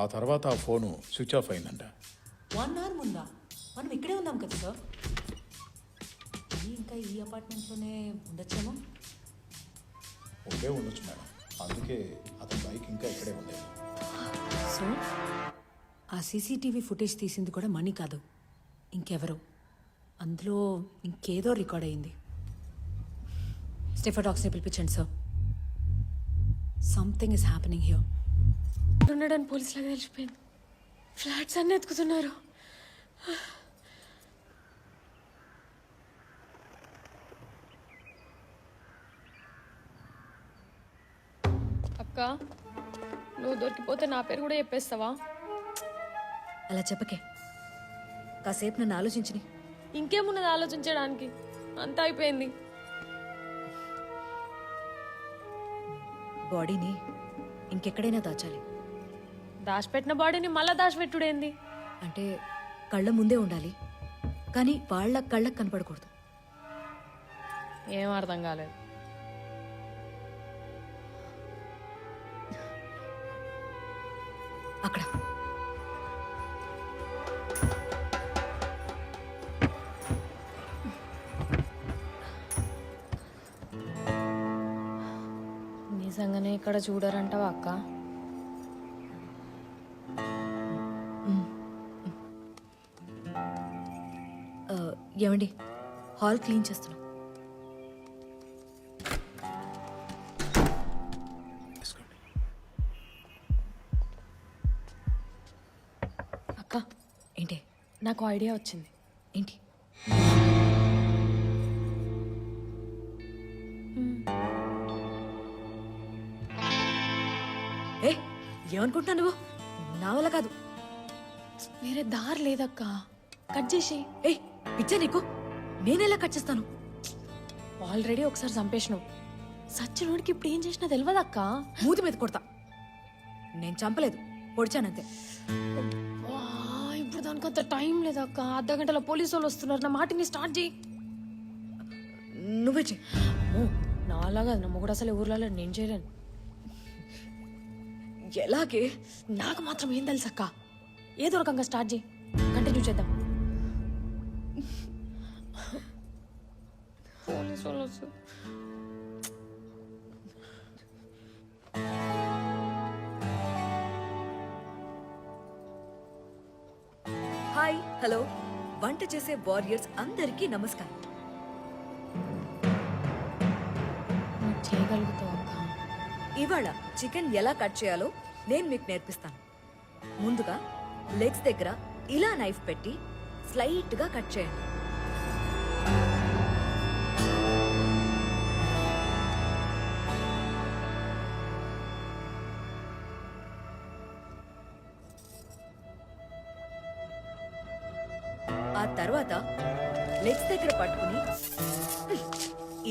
ఆ తర్వాత ఆ ఫోను స్విచ్ ఆఫ్ అయిందంట. 1 hour ముందా? మనం ఇక్కడే ఉన్నాం కదా సార్. మనీ ఇంకా ఈ అపార్ట్మెంట్లోనే ఉండొచ్చేమో. ఉండే ఉండొచ్చు మేడం, అందుకే అతని బైక్ ఇంకా ఇక్కడే ఉంది. సో ఆ సీసీటీవీ ఫుటేజ్ తీసింది కూడా మనీ కాదు, ఇంకెవరో. అందులో ఇంకేదో రికార్డ్ అయింది. స్టెఫాడాక్స్ని పిలిపించండి sir. Something is happening here. ఉండడానికి పోలీసులాగా తెలిసిపోయింది. ఫ్లాట్స్ అన్నీ ఎత్తుకుతున్నారు. అక్క, నువ్వు దొరికిపోతే నా పేరు కూడా చెప్పేస్తావా? అలా చెప్పకే, కాసేపు నన్ను ఆలోచించని. ఇంకేమున్నది ఆలోచించడానికి? అంతా అయిపోయింది. బాడీని ఇంకెక్కడైనా దాచాలి. దాచిపెట్టిన బాడీని మళ్ళా దాచిపెట్టుడేంది? అంటే కళ్ళ ముందే ఉండాలి, కానీ వాళ్ళ కళ్ళకు కనపడకూడదు. ఏం అర్థం కాలేదు. అక్కడ నిజంగానే ఇక్కడ చూడరంటావా అక్క? ఏమండి, హాల్ క్లీన్ చేస్తున్నాం. అక్క, ఏంటి? నాకు ఐడియా వచ్చింది. ఏంటి? ఏ ఏమనుకుంటున్నా నువ్వు? నా వల్ల కాదు. వేరే దారి లేదక్క, కట్ చేసి. ఏ పిచ్చా నీకు? నేనెలా కట్ చేస్తాను? ఆల్రెడీ ఒకసారి చంపేసినావు. సచ్చినోడికి ఇప్పుడు ఏం చేసినా తెలియదక్క. మూతి మీద కొడతా. నేను చంపలేదు, పొడిచానంతే. ఇప్పుడు దానికి అంత టైం లేదక్క. అర్ధ గంటలో పోలీసు వాళ్ళు వస్తున్నారు. నా మాటిని స్టార్ట్ చేయి. నువ్వే చెయ్యి. నా అలాగా నా మొగుడు అసలు ఊర్లలో నేను చేయలేను. ఎలాగే? నాకు మాత్రం ఏం తెలుసు అక్క. ఏదో రకంగా స్టార్ట్ చేయి, కంటిన్యూ చేద్దాం. పోలీసు వాళ్ళు వస్తారు. Hi, hello. వంట చేసే వారియర్స్ అందరికీ నమస్కారం. నువ్వు చేయగలుగుతావు అక్క. ఇవాళ చికెన్ ఎలా కట్ చేయాలో నేను మీకు నేర్పిస్తాను. ముందుగా లెగ్స్ దగ్గర ఇలా నైఫ్ పెట్టి స్లైట్ గా కట్ చేయండి. ఆ తర్వాత లెగ్స్ దగ్గర పట్టుకుని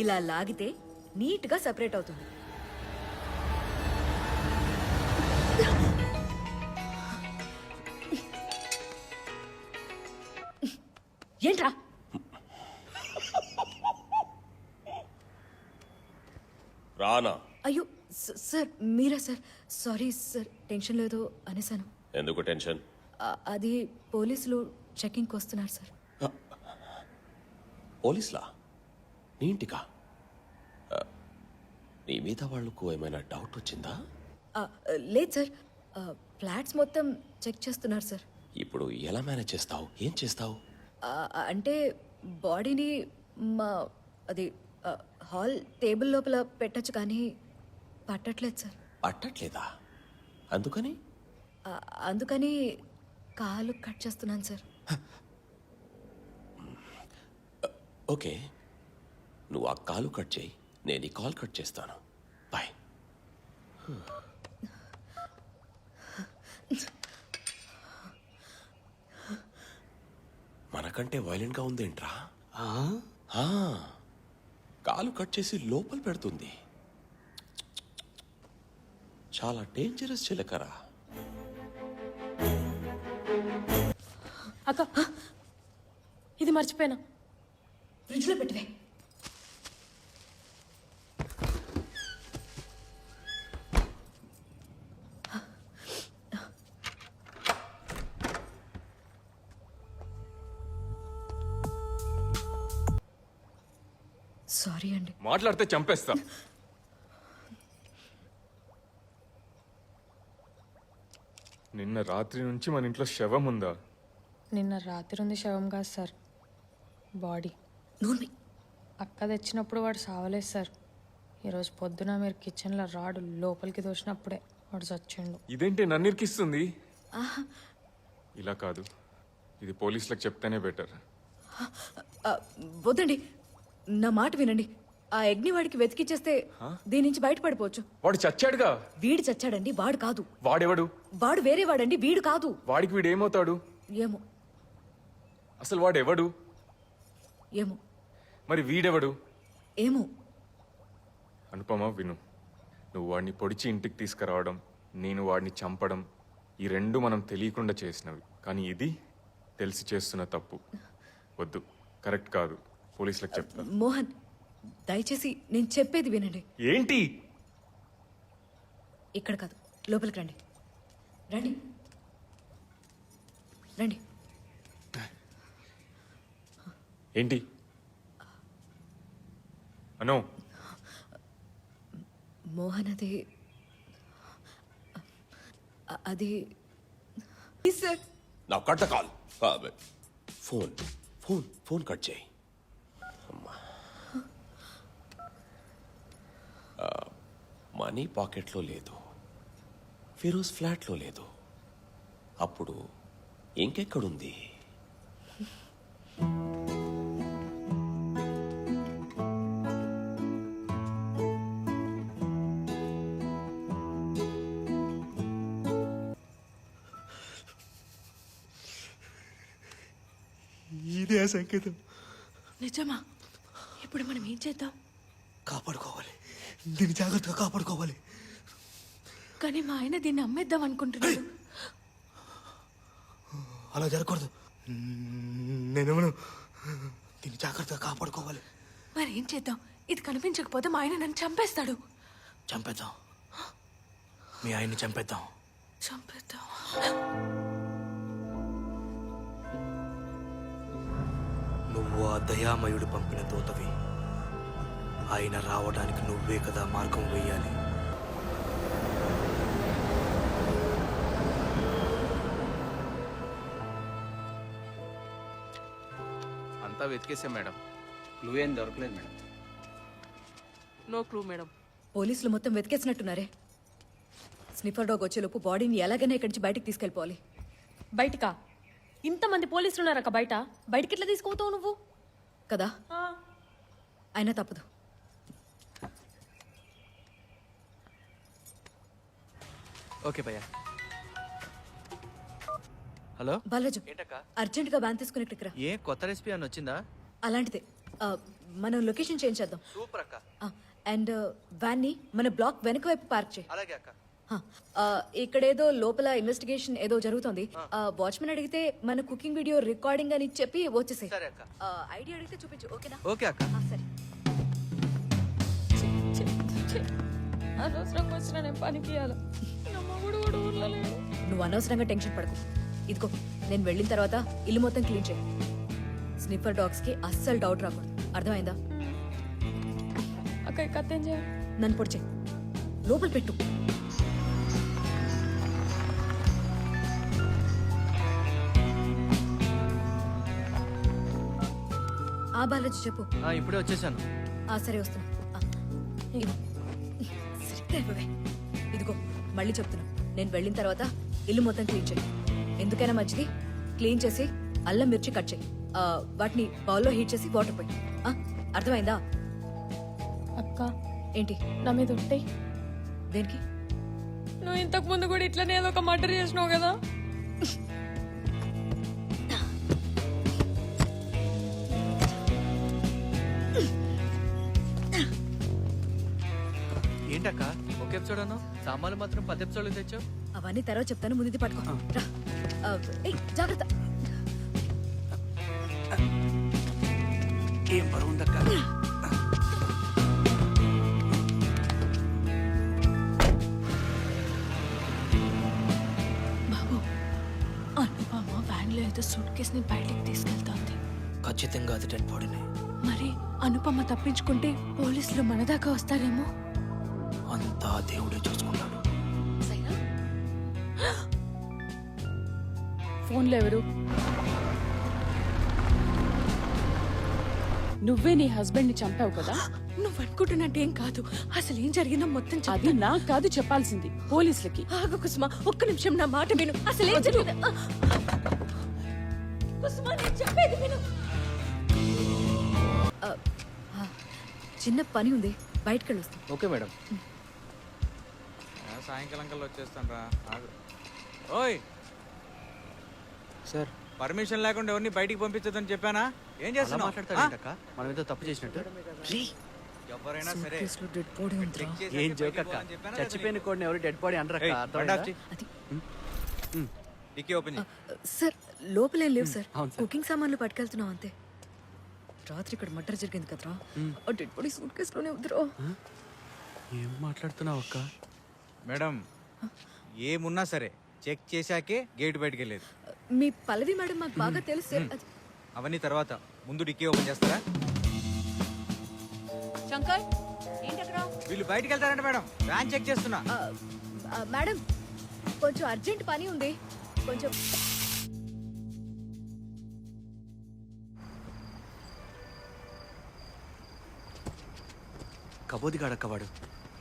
ఇలా లాగితే నీట్ గా సెపరేట్ అవుతుంది. ఏంట్రా? రానా? అయ్యో సార్, మీరా సార్? సారీ సార్, టెన్షన్ లేదు అనేసాను. ఎందుకు టెన్షన్? అది పోలీసులు చెకింగ్కి వస్తున్నారు సార్. పోలీసులా? నీ ఇంటికా? నీ మీద వాళ్ళకు ఏమైనా డౌట్ వచ్చిందా? లేదు సార్, ఫ్లాట్స్ మొత్తం చెక్ చేస్తున్నారు సార్. ఇప్పుడు ఎలా మేనేజ్ చేస్తావు? ఏం చేస్తావు? అంటే బాడీని మా అది హాల్ టేబుల్ లోపల పెట్టచ్చు, కానీ పట్టట్లేదు సార్. పట్టట్లేదా? అందుకని? అందుకని కాలు కట్ చేస్తున్నాను సార్. ఓకే, నువ్వు ఆ కాలు కట్ చేయి, నేను ఈ కాల్ కట్ చేస్తాను. బాయ్. మనకంటే వైలెంట్గా ఉందేంట్రా? కాలు కట్ చేసి లోపల పెడుతుంది. చాలా డేంజరస్ చిలకరా. అక్క, ఇది మర్చిపోయినా. ఫ్రిడ్జ్లో పెట్టివే. సారీ అండి. మాట్లాడితే చంపేస్తా. నిన్న రాత్రి నుంచి మన ఇంట్లో శవం ఉందా? నిన్న రాత్రి ఉంది శవం కాదు సార్, బాడీ. నూనె అక్క తెచ్చినప్పుడు వాడు సావలేదు సార్. ఈరోజు పొద్దున మీరు కిచెన్లో రాడు లోపలికి దోసినప్పుడే వాడు చచ్చిండు. ఇదేంటి నన్ను ఇరికిస్తుంది? ఇలా కాదు, ఇది పోలీసులకు చెప్తేనే బెటర్. వద్దండి, నా మాట వినండి. ఆ అగ్ని వాడికి వెతికిచ్చేస్తే దీని నుంచి బయటపడిపోవచ్చు. వాడు చచ్చాడుగా. వీడు చచ్చాడండి, వాడు కాదు. వాడెవడు? వాడు వేరే వాడండి, వీడు కాదు. వాడికి వీడు ఏమవుతాడు? ఏమో. అసలు వాడెవడు? ఏమో. మరి వీడెవడు? ఏమో. అనుపమ, విను. నువ్వు వాడిని పొడిచి ఇంటికి తీసుకురావడం, నేను వాడిని చంపడం, ఈ రెండు మనం తెలియకుండా చేసినవి. కానీ ఇది తెలిసి చేస్తున్న తప్పు. వద్దు, కరెక్ట్ కాదు. పోలీసులకు చెప్తా. మోహన్, దయచేసి నేను చెప్పేది వినండి. ఏంటి? ఇక్కడ కాదు, లోపలికి రండి. రండి రండి. ఏంటి అనో? మోహన్, అది సార్. నా కట్ట call. Phone phone phone cut చేయి. మనీ పాకెట్లో లేదు, ఫిరోజ్ ఫ్లాట్లో లేదు. అప్పుడు ఇంకెక్కడుంది? ఇదే సంకేతం. నిజమా? ఇప్పుడు మనం ఏం చేద్దాం? కాపాడుకోవాలి, దీన్ని జాగ్రత్తగా కాపాడుకోవాలి. కానీ మా ఆయన దీన్ని అమ్మేద్దాం అనుకుంటున్నాడు. అలా జరగకూడదు. నేనేమను, దీన్ని జాగ్రత్తగా కాపాడుకోవాలి. మరి ఏం చేద్దాం? ఇది కనిపించకపోతే మా ఆయన నన్ను చంపేస్తాడు. చంపేద్దాం, మీ ఆయన్ని చంపేద్దాం. చంపేద్దాం. నువ్వు ఆ దయామయుడు పంపిన దూతవి. ఆయన రావడానికి నువ్వే కదా మార్గం వేయాలి. అంతా వెతికేసాం మేడం, క్లూ ఏం దొరకలేదు మేడం. No clue madam. పోలీసులు మొత్తం వెతికేసినట్టున్నారే. స్నిఫర్ డాగ్ వచ్చేలోపు బాడీని ఎలాగైనా ఇక్కడి నుంచి బయటికి తీసుకెళ్ళిపోవాలి. బయటకా? ఇంతమంది పోలీసులు ఉన్నారక్క బయట, బయటికి ఎట్లా తీసుకుపోతావు నువ్వు? కదా, అయినా తప్పదు. ఓకే భయ్యా. హలో బాలాజు, అర్జెంట్ గా వ్యాన్ తీసుకుని ఇక్కడికి రా. ఏ కొత్త రెసిపీ అని వచ్చిందా? అలాంటిదే. మనం లొకేషన్ చేంజ్ చేద్దాం. సూపర్ అక్క. అండ్ వ్యాన్ ని మన బ్లాక్ వెనక వైపు పార్క్ చేయి. అలాగే అక్క. ఇక్కడేదో లోపల ఇన్వెస్టిగేషన్ ఏదో జరుగుతోంది. వాచ్మెన్ అడిగితే మన కుకింగ్ వీడియో రికార్డింగ్ అని చెప్పి వచ్చేసాయి. ఐడియా అడిగితే చూపించు, ఓకేనా? ఓకే అక్క. సరే. అనవసరంగా వచ్చిన నేను పనికి ఇవ్వాలి. నువ్వు అనవసరంగా టెన్షన్ పడకు. ఇదిగో, నేను వెళ్ళిన తర్వాత ఇల్లు మొత్తం క్లీన్ చేయి. స్నిఫర్ డాగ్స్ కి అస్సలు డౌట్ రాకూడదు, అర్థమైందా? అక్క ఈ కథ ఏం చేయాలి? నన్ను పొడి చేయి, లోపల పెట్టు. బాలాజీ చెప్పు. ఇప్పుడే వచ్చేసాను. సరే, వస్తున్నా. ఇదిగో, మళ్ళీ చెప్తున్నా, నేను వెళ్ళిన తర్వాత ఇల్లు మొత్తం క్లీన్ చేయి. ఎందుకైనా మంచిది, క్లీన్ చేసి అల్లం మిర్చి కట్ చేయి. వాటిని బౌల్లో హీట్ చేసి వాటర్ పోయి. అర్థమైందా? అక్క, ఏంటి? నా మీద ఉంటాయి. దేనికి? నువ్వు ఇంతకు ముందు కూడా ఇట్లనే ఏదో ఒక మర్డర్ చేసినావు కదా. ఏంటక్క ఒక ఎపిసోడ్ అన్నావు, సామాన్లు మాత్రం 10 ఎపిసోడ్లు తెచ్చావు? అవన్నీ తర్వాత చెప్తాను, ముందు పట్టుకో. జాగ్రత్త. ఏం బరువు ఉందక్క? బాబు, అనుపమ వ్యాన్లో ఏదో సూట్ కేసుని బయటికి తీసుకెళ్తాంది. ఖచ్చితంగా అది డెడ్ బాడీనే. మరి అనుపమ తప్పించుకుంటే పోలీసులు మన దాకా వస్తారేమో. అంతా దేవుడే చూసుకున్నాడు. ఫోన్లో ఎవరు? నువ్వే నీ హస్బెండ్ ని చంపావు కదా? నువ్వు అనుకుంటున్నట్టేం కాదు. అసలు ఏం జరిగిందో మొత్తం అది నాకు కాదు చెప్పాల్సింది, పోలీసులకి. ఆగు కుసుమా, ఒక్క నిమిషం నా మాట విను. అసలు ఏం జరిగింది? కుసుమా, నేను చెప్పేది విను. చిన్న పని ఉంది, బయటకు వెళ్ళొస్తాం. Okay madam. సాయంకాలం కల్లా వచ్చేస్తాను రా. ఓయ్ సార్, పర్మిషన్ లేకుండా ఎవరిని బయటికి పంపించదని చెప్పానా? ఏం చేస్తున్నా మాట్లాడతాడు? మనం ఏదో తప్పు చేసినట్టు. ఎవరైనా సరే డెడ్ బాడీ ఉందిరా. ఏం జోక్ అక్క, చచ్చిపోయిన కోడిని ఎవరు డెడ్ బాడీ అనరక్క. డిక్కీ ఓపెన్ చేయి. సార్ లోపలేం లేవు సార్, కుకింగ్ సామాన్లు పట్టుకెళ్తున్నాం అంతే. రాత్రి ఇక్కడ మర్డర్ జరిగింది కదరా, ఆ డెడ్ బాడీ సూట్ కేసులోనే ఉందిరా. ఏం మాట్లాడుతున్నావు అక్క? మేడం, ఏమున్నా సరే చెక్ చేశాకే గేట్ బయటికి వెళ్ళేది. మీ పల్లవి మేడం మాకు బాగా తెలుసు సార్. అవన్నీ తర్వాత, ముందు డిక్కీ ఓపెన్ చేస్తారా? శంకర్ ఏంటి అక్కడ? వీళ్ళు బయటికి వెళ్తారంట మేడం, వ్యాన్ చెక్ చేస్తున్నా. మేడం కొంచెం అర్జెంట్ పని ఉంది, కొంచెం. కబోది గాడక్క వాడు,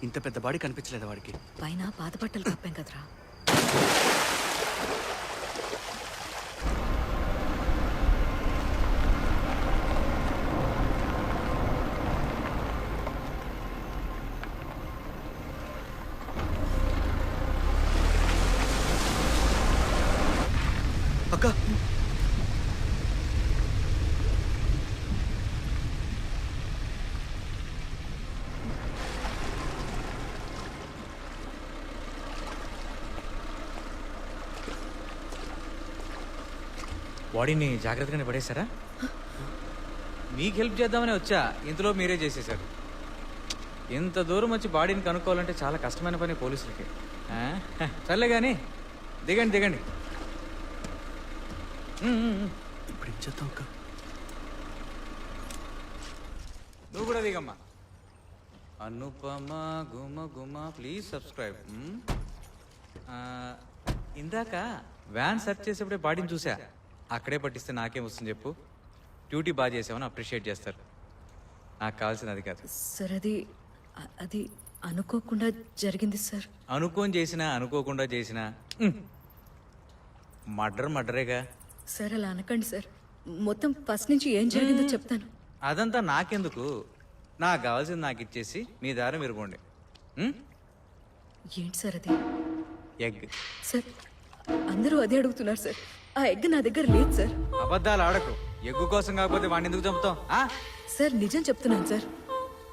ఇంత పెద్ద బాడీ కనిపించలేదు వాడికి. పైన పాత బట్టలు కప్పాం కదరా. అక్క, బాడీని జాగ్రత్తగానే పడేశారా? మీకు హెల్ప్ చేద్దామని వచ్చా, ఇంతలో మీరే చేసేశారు. ఇంత దూరం వచ్చి బాడీని కనుక్కోవాలంటే చాలా కష్టమైన పని పోలీసులకి. సర్లే కానీ దిగండి దిగండి. ఇప్పుడు ఏం చేద్దాం అక్క? నువ్వు కూడా దిగమ్మా. అనుపమ గుమ గుమ ప్లీజ్ సబ్స్క్రైబ్. ఇందాక వ్యాన్ సెర్చ్ చేసేప్పుడే బాడీని చూసా, అక్కడే పట్టిస్తే నాకేం వస్తుంది చెప్పు? డ్యూటీ బాగా చేసామని అప్రిషియేట్ చేస్తారు. నాకు కావాల్సింది అది కాదు సార్. అది అనుకోకుండా జరిగింది సార్. అనుకోని చేసినా అనుకోకుండా చేసినా మర్డరేగా సార్. అలా అనకండి సార్, మొత్తం ఫస్ట్ నుంచి ఏం జరిగిందో చెప్తాను. అదంతా నాకెందుకు, నాకు కావాల్సింది నాకు ఇచ్చేసి మీ దారి మీరు పోండి. ఏంటి సార్ అది? ఎగ్. సార్ అందరూ అదే అడుగుతున్నారు సార్. ఆ ఎగ్ నా దగ్గర లేదు సార్. అబద్ధాలు ఆడకు. ఎగ్గు కోసం కాకపోతే వాడిని ఎందుకు చంపుతాం? సార్ నిజం చెప్తున్నాను సార్.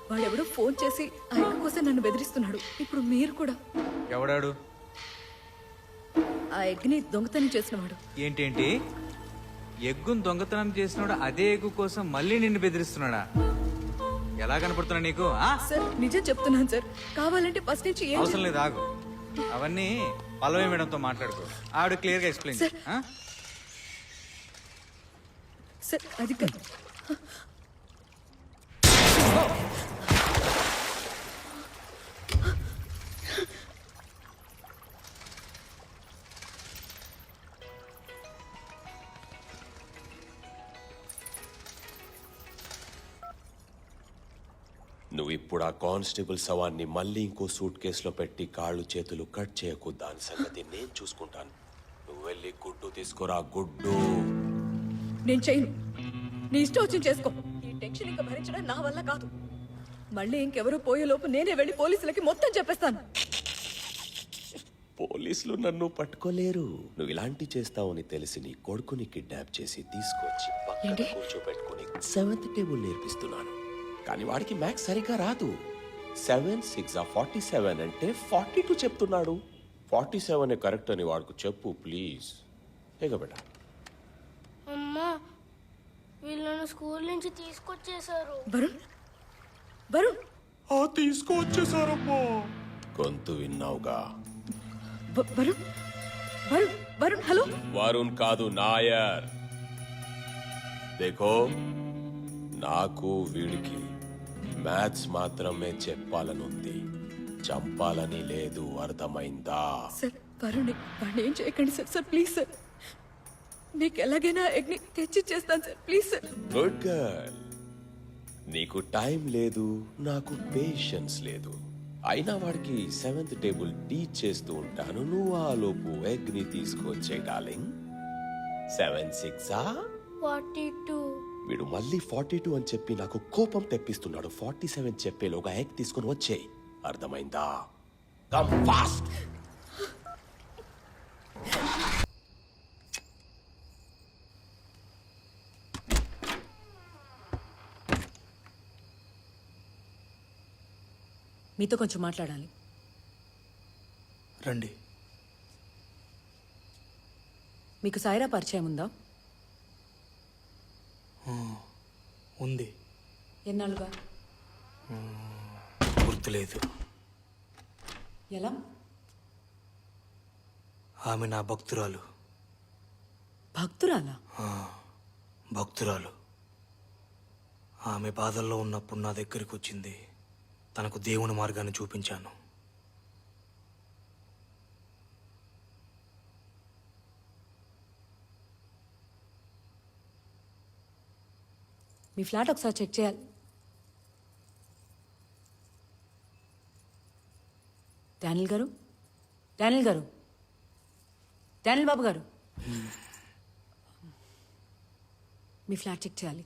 వాడెవడో ఫోన్ చేసి ఆ ఎగ్ కోసం నన్ను బెదిరిస్తున్నాడు. ఇప్పుడు మీరు కూడా. ఎవడాడు? ఆ ఎగ్ని దొంగతనం చేసినవాడు. ఏంటేంటి? ఎగ్గును దొంగతనం చేసినాడు అదే ఎగ్గు కోసం మళ్ళీ నిన్ను బెదిరిస్తున్నాడా? ఎలా కనపడుతున్నా నీకు? సార్ నిజం చెప్తున్నాను సార్. కావాలంటే ఫస్ట్ నుంచి ఏం అవసరం లేదు, ఆగు. అవన్నీ పల్లవి మేడంతో మాట్లాడుకో, ఆవిడ క్లియర్ గా ఎక్స్ప్లెయిన్. సార్ అది కాదు. నువ్వు ఇప్పుడు ఆ కానిస్టేబుల్ శవాన్ని మళ్ళీ ఇంకో సూట్ కేసులో పెట్టి కాళ్ళు చేతులు కట్ చేయకు. దాని సంగతి నేను చూసుకుంటాను. నువ్వు వెళ్ళి గుడ్డు తీసుకురా. గుడ్డు నేను చేయను. నీ ఇష్టం వచ్చి చేసుకో. ఈ టెన్షన్ ఇంకా భరించడం నా వల్ల కాదు. మళ్ళీ ఇంకెవరూ పోయేలోపు నేనే వెళ్ళి పోలీసులకి మొత్తం చెప్పేస్తాను. పోలీసులు నన్ను పట్టుకోలేరు. నువ్వు ఇలాంటి చేస్తావని తెలిసి నీ కొడుకుని కిడ్నాప్ చేసి తీసుకొచ్చి పక్కన కూర్చోబెట్టుకుని 7th టేబుల్ నేర్పిస్తున్నాను. కానీ వాడికి మ్యాథ్స్ సరిగా రాదు. 7 6 47 అంటే 42 చెప్తున్నాడు. 47 కరెక్ట్ అని వాడికి చెప్పు ప్లీజ్. ఏగా బేటా. అమ్మా, వీళ్ళను స్కూల్ నుంచి తీసుకొచ్చేసారు. వరుణ్ తీసుకొచ్చేసారమ్మా. గొంతు విన్నావుగా? వరుణ్ హలో. వరుణ్ కాదు, నాయర్. దేఖో, నాకు వీడికి మ్యాథ్స్ మాత్రమే చెప్పాలనుంది, చంపాలని లేదు. అర్థమైందా? సార్ వరుణ్ వాడిని ఏం చేయకండి సార్. సార్ ప్లీజ్ సార్, మీకు ఎలాగైనా ఎగ్ని తెచ్చిచ్చేస్తాను sir. Please sir. Good girl. నీకు టైం లేదు, నాకు పేషెన్స్ లేదు. అయినా వాడికి 7th టేబుల్ టీచ్ చేస్తూ ఉంటాను. నువ్వు ఆ లోపు ఎగ్ ని తీసుకొచ్చే డార్లింగ్. 7 6 42. వీడు మళ్ళీ 42 అని చెప్పి నాకు కోపం తెప్పిస్తున్నాడు. 47 చెప్పేలోగా ఎగ్ తీసుకొని వచ్చేయి. అర్థమైందా? Come fast. మీతో కొంచెం మాట్లాడాలి. రండి. మీకు సాయిరా పరిచయం ఉందా? ఉంది. ఎన్నాళ్ళుగా? గుర్తులేదు. ఎలా? ఆమె నా భక్తురాలు. భక్తురాలా? భక్తురాలు. ఆమె బాధల్లో ఉన్నప్పుడు నా దగ్గరికి వచ్చింది. తనకు దేవుని మార్గాన్ని చూపించాను. మీ ఫ్లాట్ ఒకసారి చెక్ చేయాలి. డానియల్ గారు, డానియల్ గారు, డానియల్ బాబు గారు, మీ ఫ్లాట్ చెక్ చేయాలి.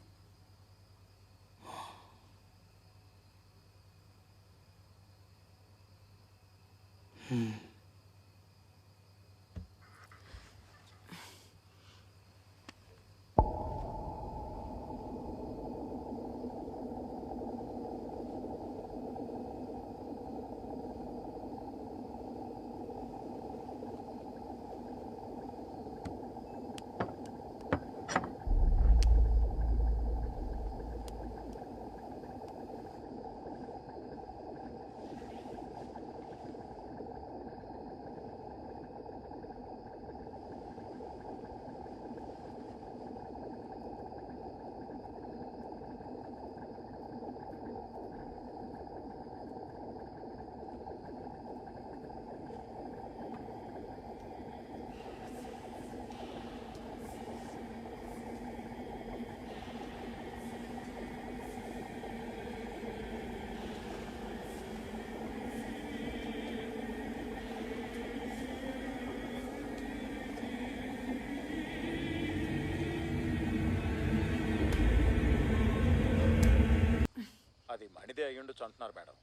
అది మణిదే అయ్యుండొచ్చు అంటున్నారు మేడం.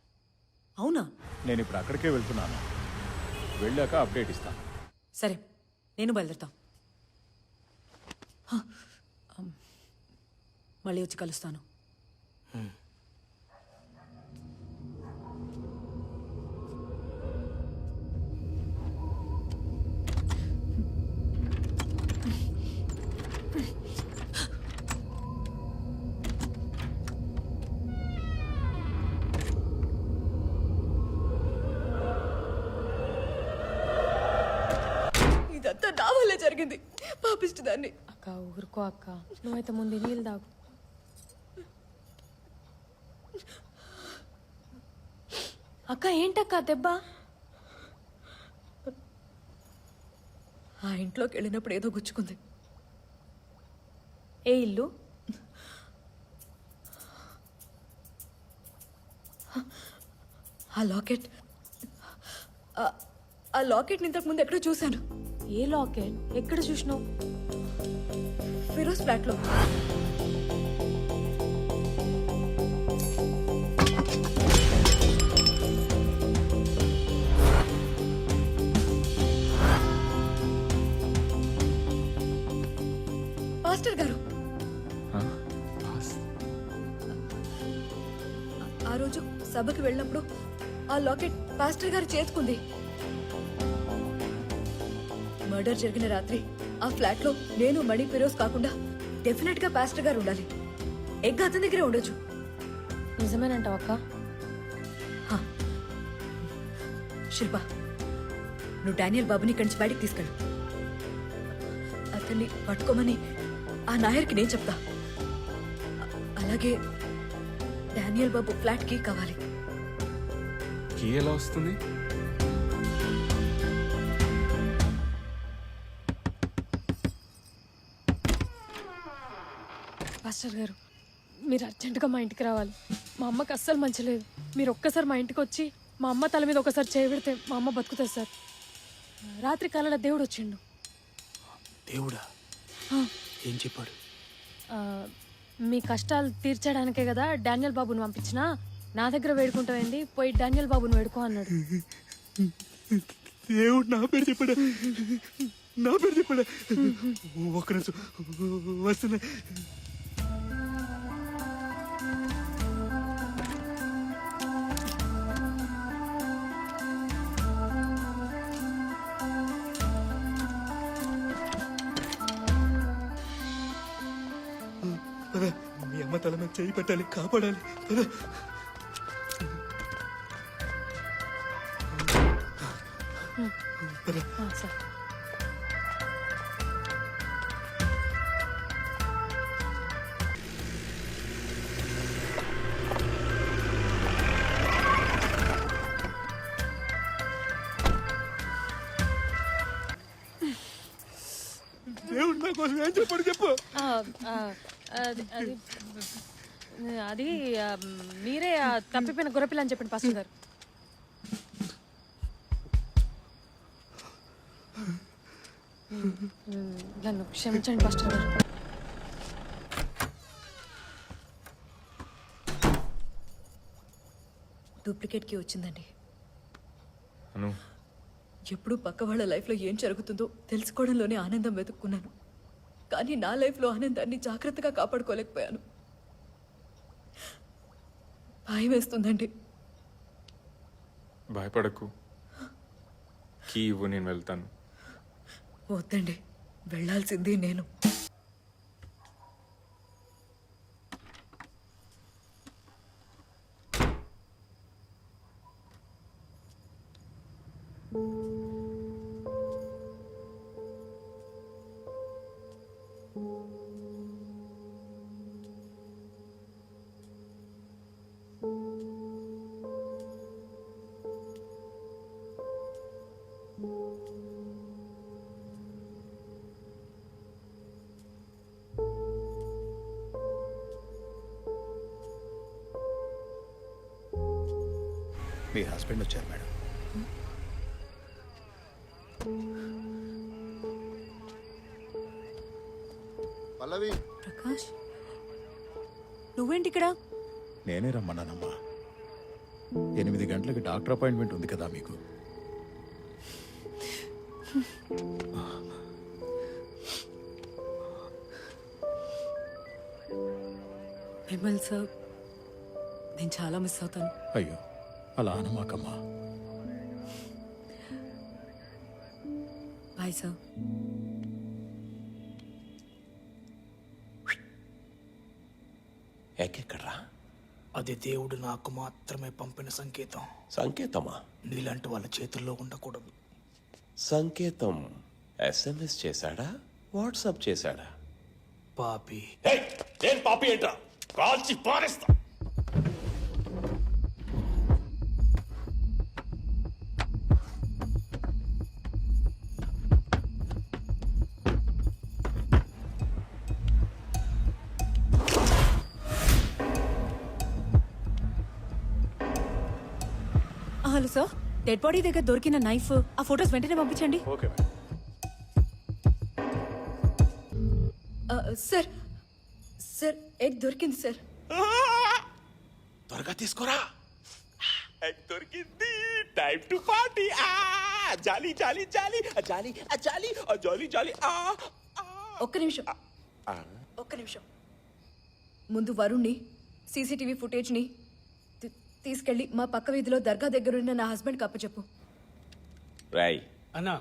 అవునా? నేను ఇప్పుడు అక్కడికే వెళ్తున్నాను. వెళ్ళాక అప్డేట్ ఇస్తాను. సరే, నేను బయలుదేరుతా. మళ్ళీ వచ్చి కలుస్తాను. ఇదంతా నా వల్లే జరిగింది. పాపిష్టి దాన్ని. అక్క ఊరుకో అక్క, నువ్వైతే ముందు నీళ్ళు తాగు. అక్క ఏంటక్క దెబ్బ? ఆ ఇంట్లోకి వెళ్ళినప్పుడు ఏదో గుచ్చుకుంది. ఏ ఇల్లు? ఆ లాకెట్, ఆ లాకెట్ ఇంతకు ముందు ఎక్కడో చూశాను. ఏ లాకెట్? ఎక్కడ చూసినావు? ఫిరోజ్ ఫ్లాట్ లో. మాస్టర్ గారు, ఆ రోజు సభకి వెళ్ళినప్పుడు ఆ లాకెట్ పాస్టర్ గారు చేతుకుంది. మర్డర్ జరిగిన రాత్రి ఆ ఫ్లాట్ లో నేను మణి ఫిరోజ్ కాకుండా డెఫినెట్ గా పాస్టర్ గారు ఉండాలి. ఎగ్ అతని దగ్గరే ఉండొచ్చు. నిజమేనంటావు అక్క? శిల్ప, నువ్వు డానియల్ బాబుని ఇక్కడి నుంచి బయటికి తీసుకెళ్ళు. అతన్ని పట్టుకోమని ఆ నాయర్కి నేను చెప్తా. అలాగే డానియల్ బాబు ఫ్లాట్ కి కావాలి. కీ ఎలా వస్తుంది? మాస్టర్ గారు, మీరు అర్జెంటుగా మా ఇంటికి రావాలి. మా అమ్మకి అస్సలు మంచిలేదు. మీరు ఒక్కసారి మా ఇంటికి వచ్చి మా అమ్మ తల మీద ఒకసారి చేయబెడితే మా అమ్మ బతుకుతుంది సార్. రాత్రి కాలంలో దేవుడు వచ్చిండు. దేవుడా? ఏం చెప్పాడు? మీ కష్టాలు తీర్చడానికే కదా డానియల్ బాబుని పంపించినా, నా దగ్గర వేడుకుంటావేంది, పోయి డానియల్ బాబుని వేడుకో అన్నాడు. దేవుడు నా పేరు చెప్పాడా? నా పేరు చెప్పాడా? ఒక్క నిమిషం వస్తున్నా. మీ అమ్మ తల మీద చేయి పెట్టాలి, కాపాడాలి. సార్ దేవుడు నా కోసం ఏం చెప్పాడు చెప్పు. అది అది అది మీరే తప్పిపోయిన గొర్రెపిల్ల అని చెప్పండి పాస్టర్ గారు. నన్ను క్షమించండి పాస్టర్ గారు. డూప్లికేట్ కి వచ్చిందండి. అను, ఎప్పుడు పక్క వాళ్ళ లైఫ్లో ఏం జరుగుతుందో తెలుసుకోవడంలోనే ఆనందం వెతుక్కున్నాను. కానీ నా లైఫ్లో ఆనందాన్ని జాగ్రత్తగా కాపాడుకోలేకపోయాను. భయం వేస్తుందండి. భయపడకు. కీ ఇవ్వు, నేను వెళ్తాను. వద్దండి, వెళ్ళాల్సింది నేను. మీ హస్బెండ్ వచ్చారు మేడం. పల్లవి, ప్రకాష్, నువ్వేంటి ఇక్కడ? నేనే రమ్మన్నానమ్మా. 8 గంటలకి డాక్టర్ అపాయింట్మెంట్ ఉంది కదా మీకు. విమల్ సార్, నేను చాలా మిస్ అవుతాను. అయ్యో, అలా అనమాకమ్మా. Bye sir. ఎక్కడ్రా? అది దేవుడు నాకు మాత్రమే పంపిన సంకేతం. సంకేతమా? నీలాంటి వాళ్ళ చేతుల్లో ఉండకూడదు. సంకేతం SMS చేశాడా, వాట్సాప్ చేశాడా? పాపి. నేను పాపి ఏంట్రా? కాల్చి పారేస్తా. హలో సార్, డెడ్ బాడీ దగ్గర దొరికిన నైఫ్, ఆ ఫొటోస్ వెంటనే పంపించండి. ఓకే సార్, సార్ ఎగ్ దొరికింది సార్. త్వరగా తీసుకోరా. దొరికింది. Time to party. జాలి జాలి జాలి జాలి జాలి జాలి జాలి. ఒక్క నిమిషం, ఒక్క నిమిషం. ముందు వరుణ్ణి, సీసీటీవీ ఫుటేజ్ని తీసుకెళ్ళి మా పక్క వీధిలో దర్గా దగ్గరున్న నా హస్బెండ్కి అప్పచెప్పు. రాయ్ అన్నా,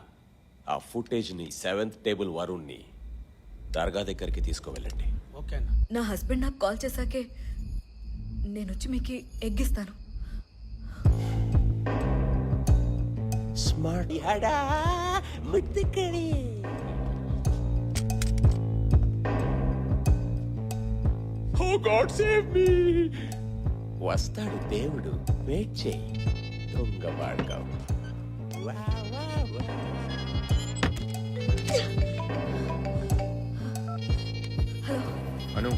ఆ ఫుటేజ్ని 7th టేబుల్ వరుణ్ణి దర్గా దగ్గరికి తీసుకువెళ్ళండి. ఓకే అన్న. నా హస్బెండ్ నాకు కాల్ చేశాకే నేను వచ్చి మీకు ఎగ్గిస్తాను. స్మార్ట్ హడా ముద్దుకడి. ఓ గాడ్ సేవ్ మీ. వస్తాడు దేవుడు, వెయిట్ చేయి. దొంగ వాడుకావు. అను,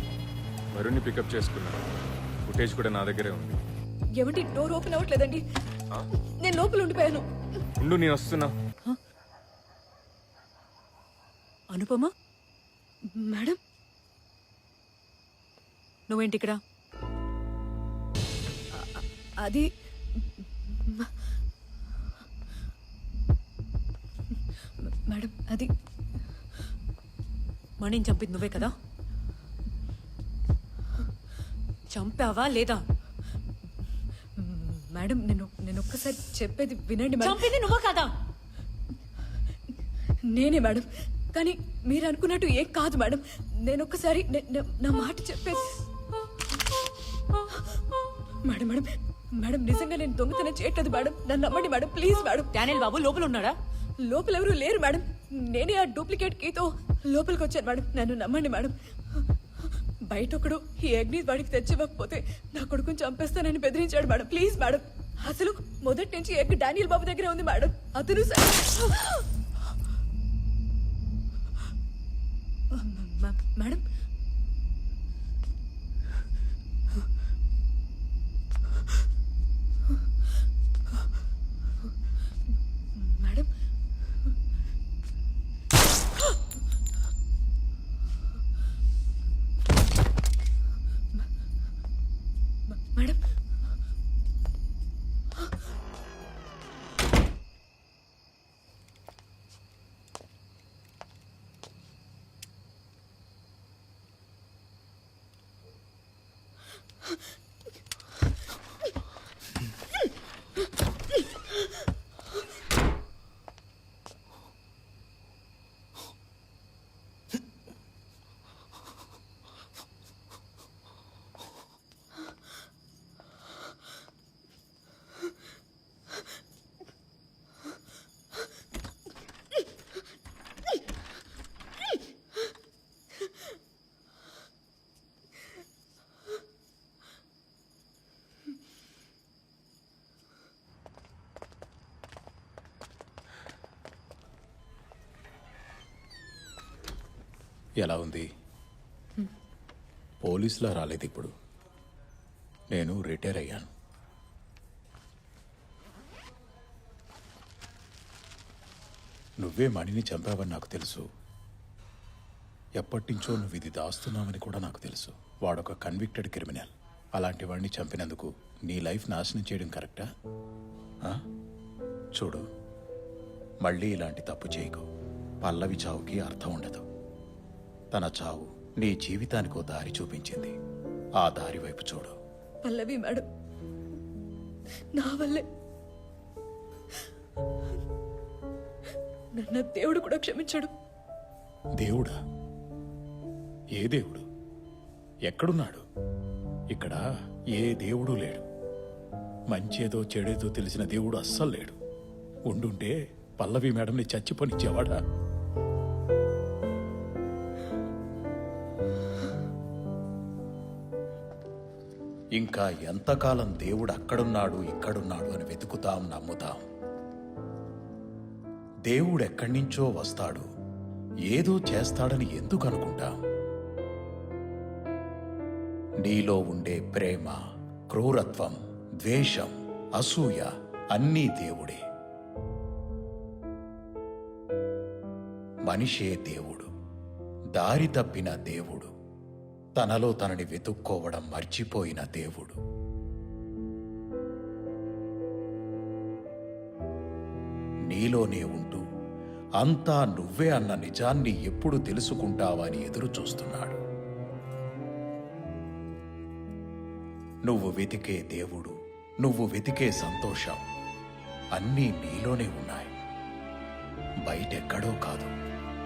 వరుణ్ణి పికప్ చేసుకున్నాను. ఫుటేజ్ కూడా నా దగ్గరే ఉంది. ఏమండి డోర్ ఓపెన్ అవ్వట్లేదండి. నేను లోపల ఉండిపోయాను. ఉండు, నేను వస్తున్నా. అనుపమ, మేడం, నువ్వేంటి ఇక్కడ? అది మేడం, అది మణిని చంపింది నువ్వే కదా? చంపావా లేదా? మేడం, నేను ఒక్కసారి చెప్పేది వినండి మేడం. చంపింది నువ్వా కదా? నేనే మేడం, కానీ మీరు అనుకున్నట్టు ఏం కాదు మేడం. నేను ఒక్కసారి నా మాట చెప్పేది. మేడం మేడం మేడం, నిజంగా నేను దొంగతనం చేయట్లేదు మేడం. నన్ను నమ్మండి మేడం, ప్లీజ్ మేడం. డానియల్ బాబు లోపల ఉన్నాడా? లోపల ఎవరు లేరు మేడం. నేనే ఆ డూప్లికేట్ కీతో లోపలికి వచ్చాను మేడం. నన్ను నమ్మండి మేడం. బయట ఒకడు ఈ అగ్ని వాడికి తెచ్చివ్వకపోతే నా కొడుకుని చంపేస్తానని బెదిరించాడు మేడం. ప్లీజ్ మేడం, అసలు మొదటి నుంచి ఎగ్ డానియల్ బాబు దగ్గరే ఉంది మేడం. అతను మేడం, మేడం, మేడం, ఎలా ఉంది? పోలీసులా రాలేదు. ఇప్పుడు నేను రిటైర్ అయ్యాను. నువ్వే మణిని చంపావని నాకు తెలుసు. ఎప్పటినుంచో నువ్వు ఇది దాస్తున్నావని కూడా నాకు తెలుసు. వాడొక కన్విక్టెడ్ క్రిమినల్. అలాంటి వాడిని చంపినందుకు నీ లైఫ్ నాశనం చేయడం కరెక్టా? చూడు, మళ్ళీ ఇలాంటి తప్పు చేయకు. పల్లవి చావుకి అర్థం ఉండదు. తన చావు నీ జీవితానికో దారి చూపించింది. ఆ దారి వైపు చూడు. పల్లవి మేడం, నా వల్లే నన్ను దేవుడు కూడా క్షమించాడు. దేవుడా? ఏ దేవుడు? ఎక్కడున్నాడు? ఇక్కడ ఏ దేవుడు లేడు. మంచేదో చెడేదో తెలిసిన దేవుడు అస్సలు లేడు. ఉండుంటే పల్లవి మేడంని చచ్చిపోనిచ్చేవాడా? ఇంకా ఎంతకాలం దేవుడు అక్కడున్నాడు ఇక్కడున్నాడు అని వెతుకుతాం, నమ్ముతాం. దేవుడు ఎక్కడి నుంచో వస్తాడు, ఏదో చేస్తాడని ఎందుకు అనుకుంటాం? నీలో ఉండే ప్రేమ, క్రూరత్వం, ద్వేషం, అసూయ అన్నీ దేవుడే. మనిషే దేవుడు, దారి తప్పిన దేవుడు, తనలో తనని వెతుక్కోవడం మర్చిపోయిన దేవుడు. నీలోనే ఉంటూ అంతా నువ్వే అన్న నిజాన్ని ఎప్పుడు తెలుసుకుంటావని ఎదురు చూస్తున్నాడు. నువ్వు వెతికే దేవుడు, నువ్వు వెతికే సంతోషం అన్నీ నీలోనే ఉన్నాయి, బయటెక్కడో కాదు.